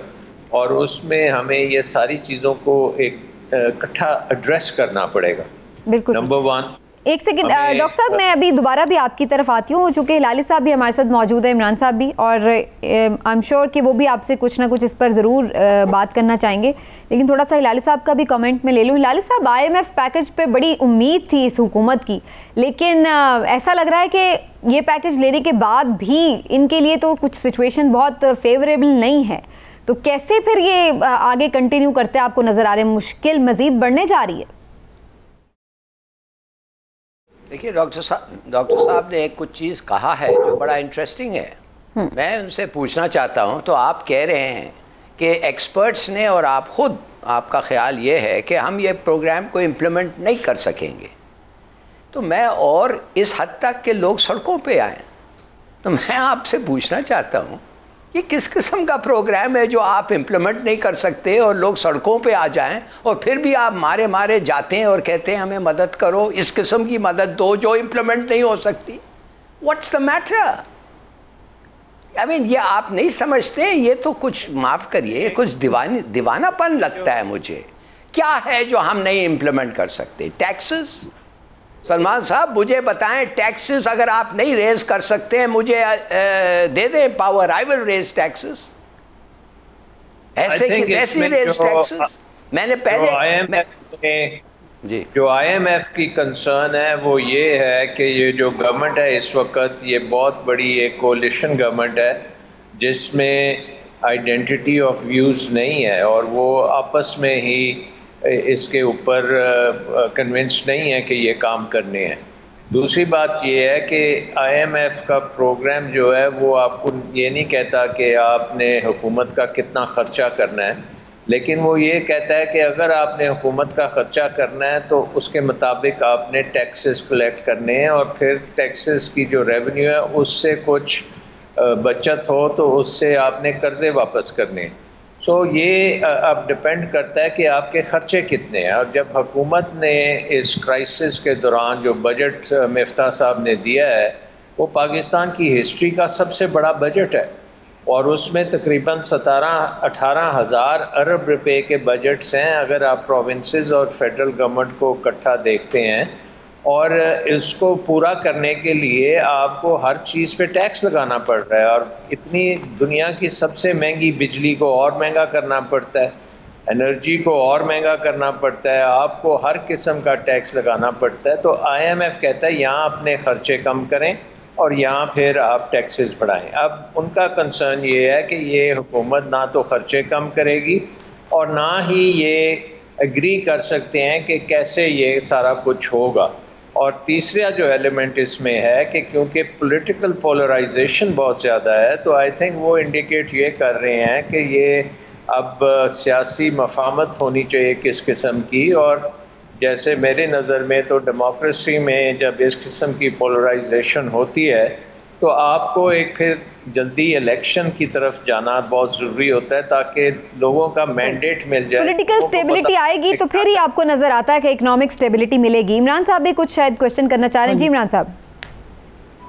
Speaker 5: और उसमें हमें ये सारी चीज़ों को एक इकट्ठा एड्रेस करना पड़ेगा।
Speaker 1: बिल्कुल।
Speaker 5: नंबर 1,
Speaker 1: एक सेकंड डॉक्टर साहब, मैं अभी दोबारा भी आपकी तरफ आती हूँ, चूँकि हिलाली साहब भी हमारे साथ मौजूद है, इमरान साहब भी, और आई एम श्योर कि वो भी आपसे कुछ ना कुछ इस पर ज़रूर बात करना चाहेंगे, लेकिन थोड़ा सा हिलाली साहब का भी कमेंट में ले लूँ। हिलाली साहब, IMF पैकेज पे बड़ी उम्मीद थी इस हुकूमत की, लेकिन ऐसा लग रहा है कि ये पैकेज लेने के बाद भी इनके लिए तो कुछ सिचुएशन बहुत फेवरेबल नहीं है, तो कैसे फिर ये आगे कंटिन्यू करते आपको नज़र आ रहे हैं? मुश्किल मज़ीद बढ़ने जा रही है।
Speaker 3: देखिए डॉक्टर साहब ने एक कुछ चीज़ कहा है जो बड़ा इंटरेस्टिंग है, मैं उनसे पूछना चाहता हूं। तो आप कह रहे हैं कि एक्सपर्ट्स ने और आप खुद, आपका ख्याल ये है कि हम ये प्रोग्राम को इम्प्लीमेंट नहीं कर सकेंगे, तो मैं और इस हद तक के लोग सड़कों पे आए, तो मैं आपसे पूछना चाहता हूं कि किस किस्म का प्रोग्राम है जो आप इम्प्लीमेंट नहीं कर सकते और लोग सड़कों पे आ जाएं, और फिर भी आप मारे मारे जाते हैं और कहते हैं हमें मदद करो, इस किस्म की मदद दो जो इम्प्लीमेंट नहीं हो सकती। What's the matter? I mean, ये आप नहीं समझते? ये तो कुछ, माफ करिए, कुछ दीवानापन लगता है मुझे। क्या है जो हम नहीं इम्प्लीमेंट कर सकते? टैक्सेस? सलमान साहब मुझे बताएं, टैक्सेस अगर आप नहीं रेज कर सकते हैं, मुझे दे दें power, I will raise taxes. ऐसे कि ऐसे रेज टैक्सेस। मैंने पहले
Speaker 5: जो IMF की कंसर्न है वो ये है कि ये जो गवर्नमेंट है इस वक्त, ये बहुत बड़ी एक कोलिशन गवर्नमेंट है जिसमें आइडेंटिटी ऑफ व्यूज़ नहीं है, और वो आपस में ही इसके ऊपर कन्विंस्ड नहीं है कि ये काम करने हैं। दूसरी बात ये है कि IMF का प्रोग्राम जो है वो आपको ये नहीं कहता कि आपने हुकूमत का कितना ख़र्चा करना है, लेकिन वो ये कहता है कि अगर आपने हुकूमत का ख़र्चा करना है तो उसके मुताबिक आपने टैक्सेस कलेक्ट करने हैं, और फिर टैक्सेस की जो रेवेन्यू है उससे कुछ बचत हो तो उससे आपने कर्ज़े वापस करने हैं। सो ये अब डिपेंड करता है कि आपके ख़र्चे कितने हैं। और जब हुकूमत ने इस क्राइसिस के दौरान जो बजट मिफ्ता साहब ने दिया है वो पाकिस्तान की हिस्ट्री का सबसे बड़ा बजट है, और उसमें तकरीबन 17-18 हज़ार अरब रुपए के बजट्स हैं अगर आप प्रोविंसेस और फेडरल गवर्नमेंट को इकट्ठा देखते हैं। और इसको पूरा करने के लिए आपको हर चीज़ पे टैक्स लगाना पड़ रहा है, और इतनी दुनिया की सबसे महंगी बिजली को और महंगा करना पड़ता है, एनर्जी को और महंगा करना पड़ता है, आपको हर किस्म का टैक्स लगाना पड़ता है। तो IMF कहता है यहाँ अपने ख़र्चे कम करें और यहाँ फिर आप टैक्सेस बढ़ाएं। अब उनका कंसर्न ये है कि ये हुकूमत ना तो ख़र्चे कम करेगी और ना ही ये एग्री कर सकते हैं कि कैसे ये सारा कुछ होगा। और तीसरा जो एलिमेंट इसमें है कि क्योंकि पॉलिटिकल पोलराइजेशन बहुत ज़्यादा है, तो आई थिंक वो इंडिकेट ये कर रहे हैं कि ये अब सियासी मफाहमत होनी चाहिए किस किस्म की। और जैसे मेरे नज़र में तो डेमोक्रेसी में जब इस किस्म की पोलराइजेशन होती है तो आपको एक फिर जल्दी इलेक्शन की तरफ जाना बहुत ज़रूरी होता है ताकि लोगों का मैंडेट मिल जाए।
Speaker 1: पॉलिटिकल स्टेबिलिटी आएगी तो फिर ही आपको नज़र आता है कि इकोनॉमिक स्टेबिलिटी मिलेगी। इमरान साहब भी कुछ शायद क्वेश्चन करना चाह रहे हैं। जी इमरान साहब।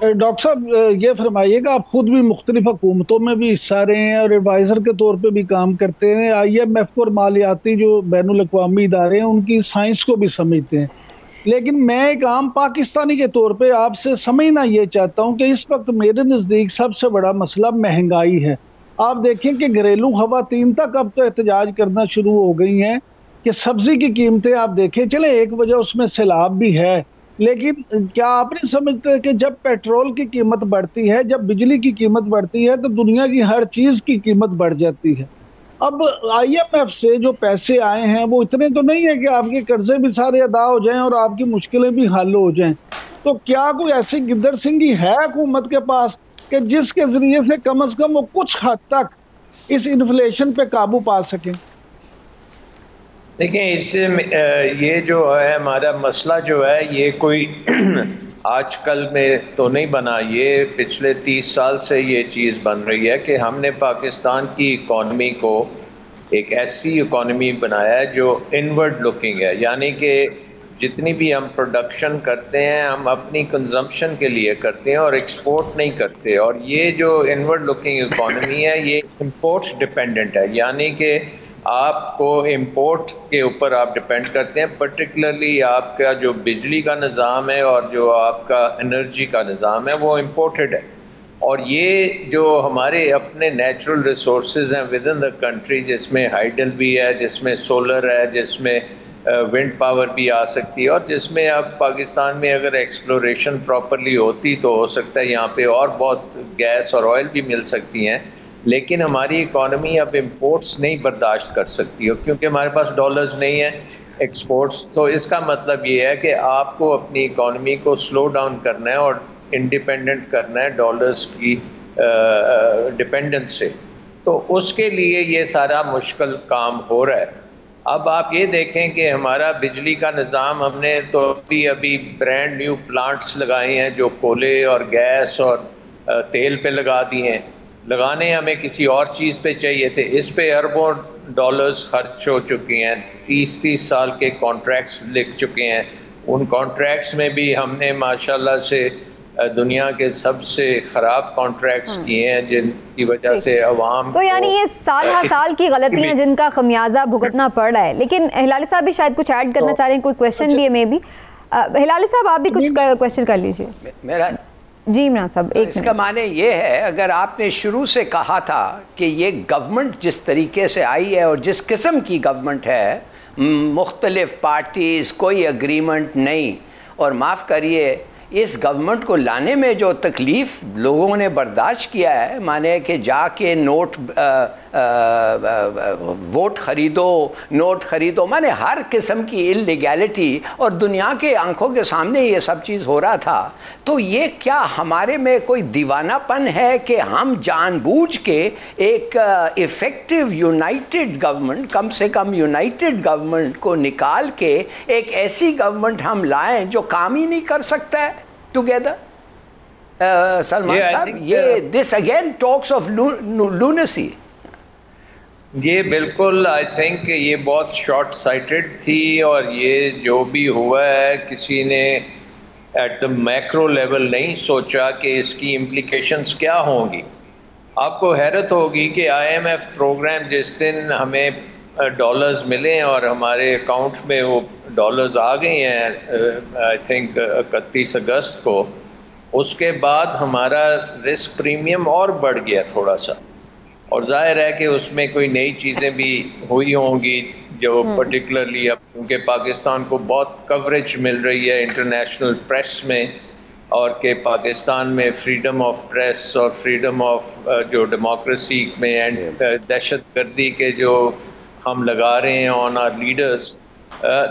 Speaker 2: डॉक्टर साहब ये फरमाइएगा, आप खुद भी मुख्तलिफ हुकूमतों में भी हिस्सा रहे हैं और एडवाइज़र के तौर पे भी काम करते हैं, IMF और मालियाती जो बैनुल अक़वामी इदारे हैं उनकी साइंस को भी समझते हैं, लेकिन मैं एक आम पाकिस्तानी के तौर पे आपसे समझना ये चाहता हूँ कि इस वक्त मेरे नज़दीक सबसे बड़ा मसला महंगाई है। आप देखें कि घरेलू ख़वातीन तक अब तो एहतजाज करना शुरू हो गई हैं कि सब्ज़ी की कीमतें आप देखें, चले एक वजह उसमें सैलाब भी है, लेकिन क्या आप नहीं समझते कि जब पेट्रोल की कीमत बढ़ती है, जब बिजली की कीमत बढ़ती है, तो दुनिया की हर चीज की कीमत बढ़ जाती है। अब IMF से जो पैसे आए हैं वो इतने तो नहीं है कि आपके कर्जे भी सारे अदा हो जाएं और आपकी मुश्किलें भी हल हो जाएं। तो क्या कोई ऐसी गिद्दर सिंगी है हुकूमत के पास कि जिसके जरिए से कम वो कुछ हद तक इस इन्फ्लेशन पे काबू पा सकें?
Speaker 5: देखिए, इससे ये जो है हमारा मसला जो है ये कोई आजकल में तो नहीं बना, ये पिछले 30 साल से ये चीज़ बन रही है कि हमने पाकिस्तान की इकॉनमी को एक ऐसी इकॉनमी बनाया है जो इनवर्ड लुकिंग है, यानी कि जितनी भी हम प्रोडक्शन करते हैं हम अपनी कंजम्पशन के लिए करते हैं और एक्सपोर्ट नहीं करते। और ये जो इनवर्ड लुकिंग इकॉनमी है ये इंपोर्ट डिपेंडेंट है, यानी कि आपको इंपोर्ट के ऊपर आप डिपेंड करते हैं। पर्टिकुलरली आपका जो बिजली का निज़ाम है और जो आपका एनर्जी का निज़ाम है वो इम्पोर्टेड है। और ये जो हमारे अपने नेचुरल रिसोर्सेज हैं विद इन द कंट्री, जिसमें हाइडल भी है, जिसमें सोलर है, जिसमें विंड पावर भी आ सकती है, और जिसमें अब पाकिस्तान में अगर एक्सप्लोरेशन प्रॉपरली होती तो हो सकता है यहाँ पे और बहुत गैस और ऑयल भी मिल सकती हैं। लेकिन हमारी इकॉनमी अब इंपोर्ट्स नहीं बर्दाश्त कर सकती है क्योंकि हमारे पास डॉलर्स नहीं है एक्सपोर्ट्स। तो इसका मतलब ये है कि आपको अपनी इकॉनमी को स्लो डाउन करना है और इंडिपेंडेंट करना है डॉलर्स की डिपेंडेंस से। तो उसके लिए ये सारा मुश्किल काम हो रहा है। अब आप ये देखें कि हमारा बिजली का निज़ाम, हमने तो अभी ब्रांड न्यू प्लांट्स लगाए हैं जो कोयले और गैस और तेल पे लगा दिए हैं। लगाने हमें किसी और चीज़ पे चाहिए थे, इस पे अरबों डॉलर्स खर्च हो चुकी हैं। 30 साल के कॉन्ट्रैक्ट्स लिख चुके हैं। उन कॉन्ट्रैक्ट्स में भी हमने माशाल्लाह से दुनिया के सबसे ख़राब कॉन्ट्रैक्ट्स किए हैं जिनकी वजह से अवाम
Speaker 1: तो यानी ये साल हर साल की गलतियां जिनका खमियाजा भुगतना पड़ रहा है। लेकिन हिलाली साहब भी शायद कुछ ऐड करना चाह रहे हैं, कोई क्वेश्चन भी है मे बी। हिलाली साहब आप भी कुछ क्वेश्चन कर लीजिए।
Speaker 3: मेरा
Speaker 1: जी इमरान साहब एक
Speaker 3: इसका माने ये है, अगर आपने शुरू से कहा था कि ये गवर्नमेंट जिस तरीके से आई है और जिस किस्म की गवर्नमेंट है, मुख्तलिफ पार्टीज, कोई अग्रीमेंट नहीं, और माफ़ करिए इस गवर्नमेंट को लाने में जो तकलीफ लोगों ने बर्दाश्त किया है, माने कि जाके वोट खरीदो, माने हर किस्म की इलीगैलिटी, और दुनिया के आंखों के सामने ये सब चीज़ हो रहा था। तो ये क्या हमारे में कोई दीवानापन है कि हम जानबूझ के एक इफेक्टिव यूनाइटेड गवर्नमेंट, कम से कम यूनाइटेड गवर्नमेंट को निकाल के एक ऐसी गवर्नमेंट हम लाएं जो काम ही नहीं कर सकता है टुगेदर? सलमान साहब, ये this again talks of lunacy.
Speaker 5: ये बिल्कुल आई थिंक ये बहुत शॉर्ट साइटेड थी, और ये जो भी हुआ है किसी ने एट द मैक्रो लेवल नहीं सोचा कि इसकी इम्प्लीकेशंस क्या होंगी। आपको हैरत होगी कि IMF प्रोग्राम जिस दिन हमें डॉलर्स मिले और हमारे अकाउंट में वो डॉलर्स आ गए हैं आई थिंक 31 अगस्त को, उसके बाद हमारा रिस्क प्रीमियम और बढ़ गया थोड़ा सा। और जाहिर है कि उसमें कोई नई चीज़ें भी हुई होंगी जो पर्टिकुलरली अब क्योंकि पाकिस्तान को बहुत कवरेज मिल रही है इंटरनेशनल प्रेस में, और कि पाकिस्तान में फ्रीडम ऑफ प्रेस और फ्रीडम ऑफ जो डेमोक्रेसी में एंड दहशत गर्दी के जो हम लगा रहे हैं ऑन आवर लीडर्स,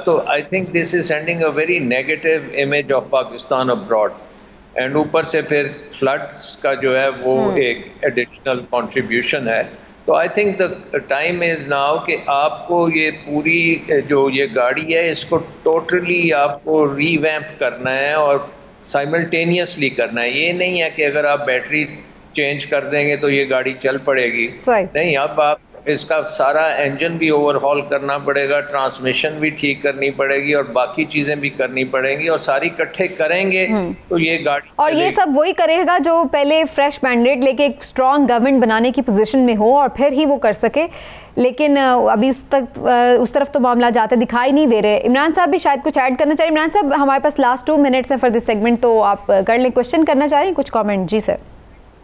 Speaker 5: तो I think this is sending a very negative image of Pakistan abroad. And ऊपर से फिर फ्लड्स का जो है वो एक एडिशनल कंट्रीब्यूशन है। तो I think the time is now कि आपको ये पूरी जो ये गाड़ी है इसको टोटली आपको रीवैम्प करना है और साइमल्टेनियसली करना है। ये नहीं है कि अगर आप बैटरी चेंज कर देंगे तो ये गाड़ी चल पड़ेगी, नहीं, अब आप इसका सारा इंजन भी ओवरहॉल करना पड़ेगा, ट्रांसमिशन भी ठीक करनी पड़ेगी और बाकी चीजें भी करनी पड़ेंगी, और सारी इकट्ठे करेंगे तो ये गाड़ी, और
Speaker 1: ये सब वही करेगा जो पहले फ्रेश मैंडेट लेके एक स्ट्रॉन्ग गवर्नमेंट बनाने की पोजीशन में हो और फिर ही वो कर सके। लेकिन अभी उस तरफ तो मामला जाते दिखाई नहीं दे रहे। इमरान साहब भी शायद कुछ ऐड करना चाहिए। इमरान साहब, हमारे पास लास्ट 2 मिनट्स है फॉर दिस सेगमेंट, तो आप कर लें। क्वेश्चन करना चाह रहे हैं, कुछ कॉमेंट? जी सर।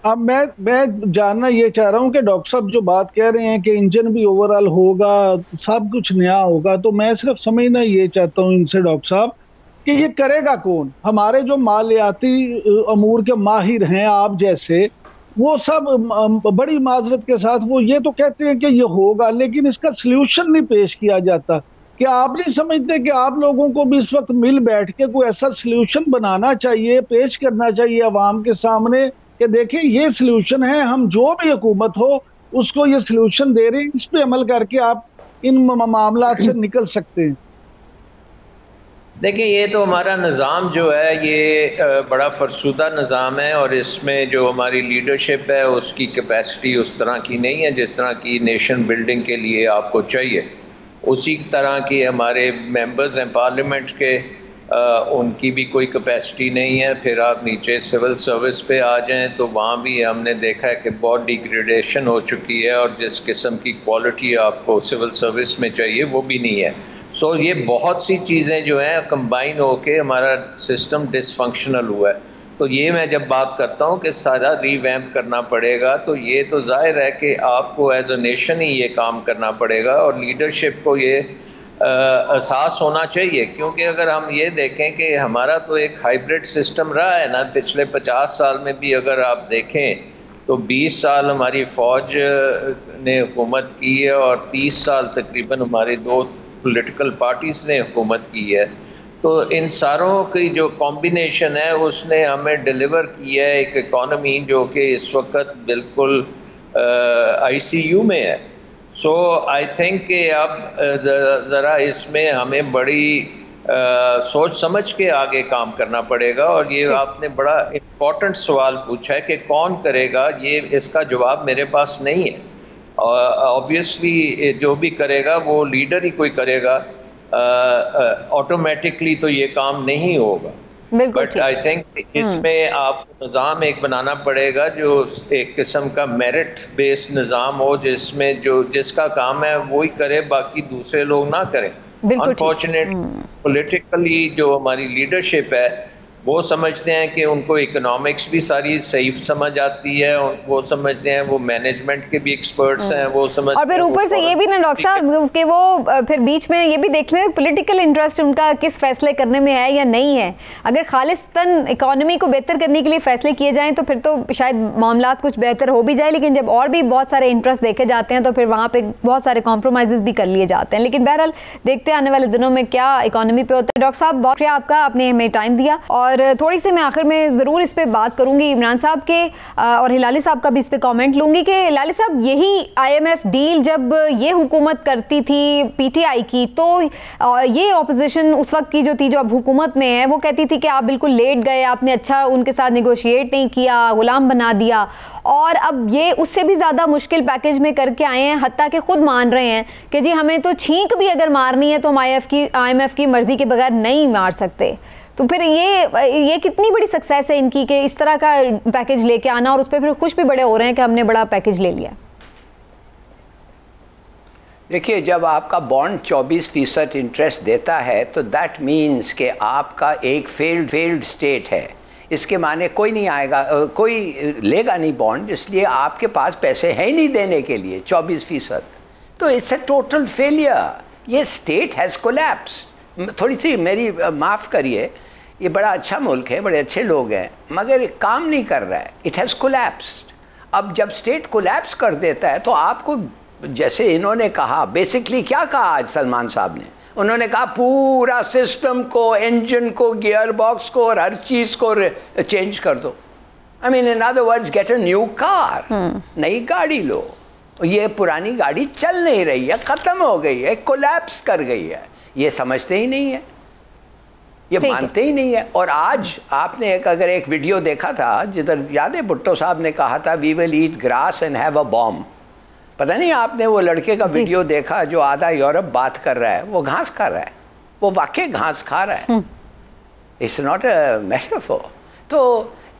Speaker 2: अब मैं जानना ये चाह रहा हूँ कि डॉक्टर साहब जो बात कह रहे हैं कि इंजन भी ओवरऑल होगा, सब कुछ नया होगा, तो मैं सिर्फ समझना ये चाहता हूँ इनसे डॉक्टर साहब कि ये करेगा कौन। हमारे जो मालियाती अमूर के माहिर हैं आप जैसे, वो सब बड़ी माजरत के साथ वो ये तो कहते हैं कि ये होगा, लेकिन इसका सल्यूशन नहीं पेश किया जाता। क्या आप नहीं समझते कि आप लोगों को भी इस वक्त मिल बैठ के कोई ऐसा सल्यूशन बनाना चाहिए, पेश करना चाहिए अवाम के सामने कि देखिए ये सल्यूशन है, हम जो भी हुकूमत हो उसको ये सल्यूशन दे रहे हैं, इस पे अमल करके आप इन मामला से निकल सकते हैं।
Speaker 5: देखिए, ये तो हमारा निज़ाम जो है ये बड़ा फरसुदा निज़ाम है, और इसमें जो हमारी लीडरशिप है उसकी कैपेसिटी उस तरह की नहीं है जिस तरह की नेशन बिल्डिंग के लिए आपको चाहिए। उसी तरह की हमारे मेंबर्स हैं पार्लियामेंट के, उनकी भी कोई कैपेसिटी नहीं है। फिर आप नीचे सिविल सर्विस पे आ जाएं तो वहाँ भी हमने देखा है कि बहुत डिग्रेडेशन हो चुकी है, और जिस किस्म की क्वालिटी आपको सिविल सर्विस में चाहिए वो भी नहीं है। सो ये बहुत सी चीज़ें जो हैं कंबाइन होके हमारा सिस्टम डिसफंक्शनल हुआ है। तो ये मैं जब बात करता हूँ कि सारा रीवैम्प करना पड़ेगा, तो ये तो जाहिर है कि आपको एज अ नेशन ही ये काम करना पड़ेगा, और लीडरशिप को ये एहसास होना चाहिए। क्योंकि अगर हम ये देखें कि हमारा तो एक हाइब्रिड सिस्टम रहा है ना, पिछले 50 साल में भी अगर आप देखें तो 20 साल हमारी फ़ौज ने हुकूमत की है, और 30 साल तकरीबन हमारी 2 पॉलिटिकल पार्टीज़ ने हुकूमत की है। तो इन सारों की जो कॉम्बिनेशन है उसने हमें डिलीवर की है एक इकॉनमी जो कि इस वक्त बिल्कुल ICU में है। सो आई थिंक कि अब ज़रा इसमें हमें बड़ी सोच समझ के आगे काम करना पड़ेगा। और ये आपने बड़ा इम्पोर्टेंट सवाल पूछा है कि कौन करेगा, ये इसका जवाब मेरे पास नहीं है। ऑब्वियसली जो भी करेगा वो लीडर ही कोई करेगा, ऑटोमेटिकली तो ये काम नहीं होगा। बट आई थिंक इसमें आपको निज़ाम एक बनाना पड़ेगा जो एक किस्म का मेरिट बेस्ड निज़ाम हो, जिसमें जो जिसका काम है वही करे, बाकी दूसरे लोग ना करें। अनफॉर्चुनेट पॉलिटिकली जो हमारी लीडरशिप है वो समझते हैं कि उनको इकोनॉमिक्स भी सारी सही समझ आती है, वो समझते हैं वो मैनेजमेंट के भी एक्सपर्ट्स हैं, वो समझ।
Speaker 1: और फिर ऊपर से ये भी ना डॉक्टर साहब कि वो फिर बीच में ये भी देख लें पॉलिटिकल इंटरेस्ट उनका किस फैसले करने में है या नहीं है। अगर खालिस्तान इकोनॉमी को बेहतर करने के लिए फैसले किए जाएं तो फिर तो शायद मामला कुछ बेहतर हो भी जाए, लेकिन जब और भी बहुत सारे इंटरेस्ट देखे जाते हैं तो फिर वहाँ पे बहुत सारे कॉम्प्रोमाइज़ भी कर लिए जाते हैं। लेकिन बहरहाल देखते हैं आने वाले दिनों में क्या इकोनॉमी पे होता है। डॉक्टर साहब बहुत शुक्रिया आपका, आपने हमें टाइम दिया। और थोड़ी सी मैं आखिर में ज़रूर इस पे बात करूंगी इमरान साहब के और हिलाली साहब का भी इस पे कमेंट लूंगी कि हिलाली साहब यही IMF डील जब ये हुकूमत करती थी PTI की, तो ये ऑपोजिशन उस वक्त की जो थी, जो अब हुकूमत में है, वो कहती थी कि आप बिल्कुल लेट गए, आपने अच्छा उनके साथ नेगोशिएट नहीं किया, गुलाम बना दिया, और अब ये उससे भी ज़्यादा मुश्किल पैकेज में करके आए हैं। हत्ता कि खुद मान रहे हैं कि जी हमें तो छींक भी अगर मारनी है तो हम IMF की मर्जी के बगैर नहीं मार सकते। तो फिर ये कितनी बड़ी सक्सेस है इनकी कि इस तरह का पैकेज लेके आना, और उस पर फिर खुश भी बड़े हो रहे हैं कि हमने बड़ा पैकेज ले लिया।
Speaker 3: देखिए, जब आपका बॉन्ड 24% इंटरेस्ट देता है तो दैट मीन्स कि आपका एक फेल्ड स्टेट है। इसके माने कोई नहीं आएगा, कोई लेगा नहीं बॉन्ड, इसलिए आपके पास पैसे हैं ही नहीं देने के लिए 24%। तो इट्स अ टोटल फेलियर। ये स्टेट हैज़ कोलैप्स्ड। थोड़ी सी मेरी माफ़ करिए, ये बड़ा अच्छा मुल्क है, बड़े अच्छे लोग हैं, मगर काम नहीं कर रहा है। It has collapsed. अब जब स्टेट कोलैप्स कर देता है तो आपको, जैसे इन्होंने कहा, बेसिकली क्या कहा आज सलमान साहब ने, उन्होंने कहा पूरा सिस्टम को, इंजन को, गियर बॉक्स को और हर चीज़ को चेंज कर दो। I mean in other words get a new car, नई गाड़ी लो। ये पुरानी गाड़ी चल नहीं रही है, ख़त्म हो गई है, कोलैप्स कर गई है। ये समझते ही नहीं है, ये मानते ही नहीं है। और आज आपने अगर एक वीडियो देखा था जिधर याद है भुट्टो साहब ने कहा था we will eat grass and have a bomb. पता नहीं आपने वो लड़के का वीडियो देखा जो आधा यूरोप बात कर रहा है, वो घास खा रहा है, वो वाकई घास खा रहा है। It's not a metaphor. तो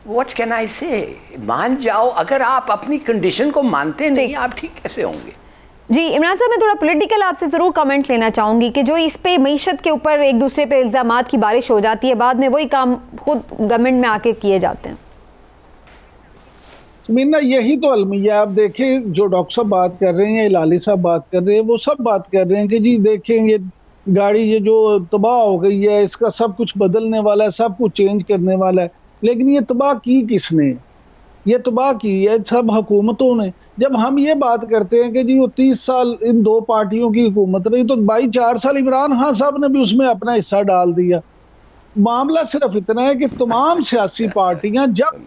Speaker 3: व्हाट कैन आई से, मान जाओ। अगर आप अपनी कंडीशन को मानते नहीं, आप ठीक कैसे होंगे?
Speaker 1: जी इमरान साहब, मैं थोड़ा पॉलिटिकल आपसे ज़रूर कमेंट लेना चाहूँगी कि जो इस पे मईशत के ऊपर एक दूसरे पे इल्ज़ामात की बारिश हो जाती है, बाद में वही काम खुद गवर्नमेंट में आके किए जाते हैं।
Speaker 2: मीना, यही तो अलमिया। आप देखें जो डॉक्टर साहब बात कर रहे हैं या हिलाली साहब बात कर रहे हैं, वो सब बात कर रहे हैं कि जी देखें ये गाड़ी ये जो तबाह हो गई है, इसका सब कुछ बदलने वाला है, सब कुछ चेंज करने वाला है। लेकिन ये तबाह की किसने? ये तबाह की है सब हुकूमतों ने। जब हम ये बात करते हैं कि जी वो 30 साल इन दो पार्टियों की हुकूमत रही, तो भाई 4 साल इमरान खान साहब ने भी उसमें अपना हिस्सा डाल दिया। मामला सिर्फ इतना है कि तमाम सियासी पार्टियां जब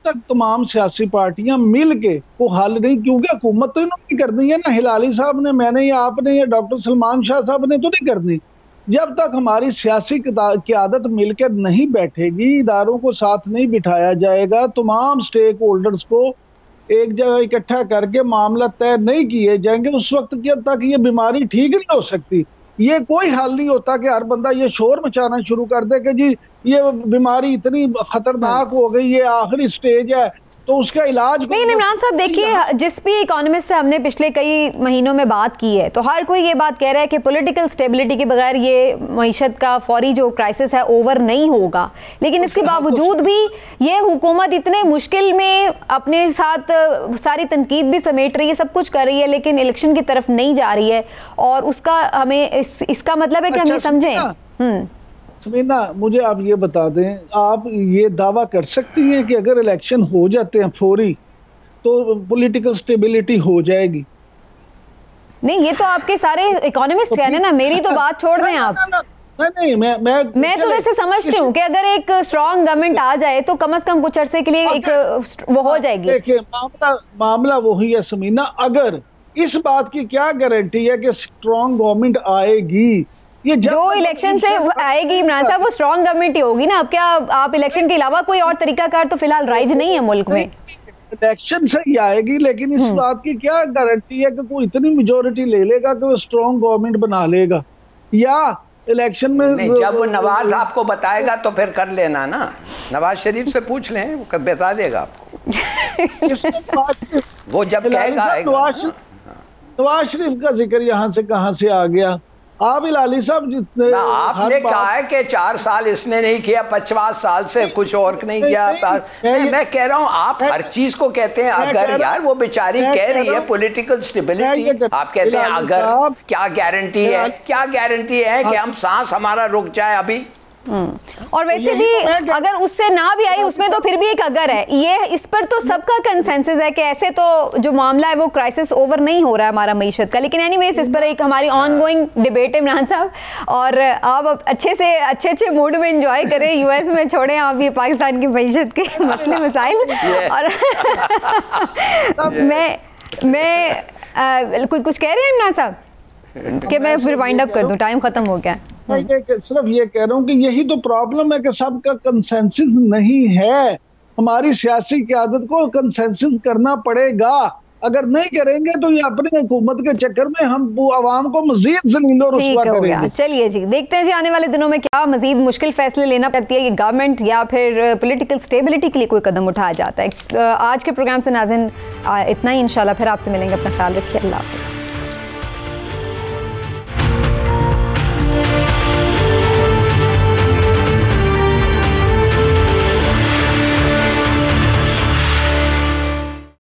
Speaker 2: तक तमाम सियासी पार्टियां मिल के वो हल नहीं, क्योंकि हुकूमत तो इन्होंने करनी है ना, हिलाली साहब ने, मैंने या आपने या डॉक्टर सलमान शाह साहब ने तो नहीं करनी। जब तक हमारी सियासी क़यादत मिलकर नहीं बैठेगी, इदारों को साथ नहीं बिठाया जाएगा, तमाम स्टेक होल्डर्स को एक जगह इकट्ठा करके मामला तय नहीं किए जाएंगे, उस वक्त तक ये बीमारी ठीक नहीं हो सकती। ये कोई हल नहीं होता कि हर बंदा ये शोर मचाना शुरू कर दे कि जी ये बीमारी इतनी खतरनाक हो गई, ये आखिरी स्टेज है तो उसका इलाज।
Speaker 1: लेकिन इमरान साहब देखिए, जिस भी इकोनॉमिस्ट से हमने पिछले कई महीनों में बात की है, तो हर कोई ये बात कह रहा है कि पॉलिटिकल स्टेबिलिटी के बगैर ये मईशत का फौरी जो क्राइसिस है ओवर नहीं होगा। लेकिन इसके बावजूद भी ये हुकूमत इतने मुश्किल में अपने साथ सारी तनकीद भी समेट रही है, सब कुछ कर रही है, लेकिन इलेक्शन की तरफ नहीं जा रही है। और उसका हमें इसका मतलब है कि हम ये समझें।
Speaker 2: समीना, मुझे आप ये बता दें, आप ये दावा कर सकती हैं कि अगर इलेक्शन हो जाते हैं फौरी तो पॉलिटिकल स्टेबिलिटी हो जाएगी?
Speaker 1: नहीं, ये तो आपके सारे इकोनॉमिस्ट कह रहे हैं ना, मेरी तो बात छोड़ दें आप।
Speaker 2: नहीं, मैं
Speaker 1: तो वैसे समझती हूँ कि अगर एक स्ट्रॉन्ग गवर्नमेंट आ जाए तो कम से कम कुछ अरसे के लिए एक वो हो जाएगी।
Speaker 2: देखिए, मामला वही है समीना, अगर इस बात की क्या गारंटी है कि स्ट्रॉन्ग गवर्नमेंट आएगी? ये
Speaker 1: जो इलेक्शन से आएगी इमरान साहब, वो स्ट्रॉन्ग गवर्नमेंट ही होगी ना। अब क्या आप इलेक्शन के अलावा कोई और तरीकाकार तो फिलहाल राइज नहीं है मुल्क में।
Speaker 2: इलेक्शन से ही आएगी, लेकिन इस बात की क्या गारंटी है कि कोई इतनी मेजोरिटी ले लेगा कि वो स्ट्रॉन्ग गवर्नमेंट बना लेगा? या इलेक्शन में
Speaker 3: जब वो नवाज आपको बताएगा तो फिर कर लेना ना, नवाज शरीफ से पूछ लें, वो बता देगा आपको। वो जब कहेगा।
Speaker 2: नवाज शरीफ का जिक्र यहाँ से कहाँ से आ गया? आप हिलाली साहब जितने
Speaker 3: आपने कहा है कि 4 साल इसने नहीं किया, 50 साल से कुछ और नहीं किया। मैं कह रहा हूं आप हर चीज को कहते हैं अगर। यार वो बेचारी कह रही है पॉलिटिकल स्टेबिलिटी, आप कहते हैं अगर। क्या गारंटी है, क्या गारंटी है कि हम सांस हमारा रुक जाए अभी?
Speaker 1: और वैसे भी अगर उससे ना भी आई, उसमें तो फिर भी एक अगर है। ये इस पर तो सबका कंसेंसस है कि ऐसे तो जो मामला है वो क्राइसिस ओवर नहीं हो रहा है हमारा मईशत का। लेकिन एनीवेज, इस पर एक हमारी ऑनगोइंग डिबेट है इमरान साहब, और आप अच्छे मूड में एंजॉय करें। यूएस में छोड़ें आप ये पाकिस्तान की मईशत के मसले मसाइल। और मैं कुछ कह रहे हैं इमरान साहब कि मैं फिर वाइंड अप कर दूं, टाइम खत्म हो गया।
Speaker 2: मैं सिर्फ ये कह रहा हूँ कि यही तो प्रॉब्लम है कि सबका कंसेंसस नहीं है। हमारी सियासी क़यादत को कंसेंसस करना पड़ेगा। अगर नहीं करेंगे तो ये अपनी हुकूमत के चक्कर में हम आवाम को मजीद ज़लील और रुस्वा करेंगे।
Speaker 1: चलिए जी, देखते हैं जी आने वाले दिनों में क्या मजीद मुश्किल फैसले लेना पड़ती है ये गवर्नमेंट, या फिर पॉलिटिकल स्टेबिलिटी के लिए कोई कदम उठाया जाता है। आज के प्रोग्राम से नाज़रीन इतना ही। इंशाल्लाह फिर आपसे मिलेंगे। अपना ख्याल रखिए। अल्लाह हाफ़िज़।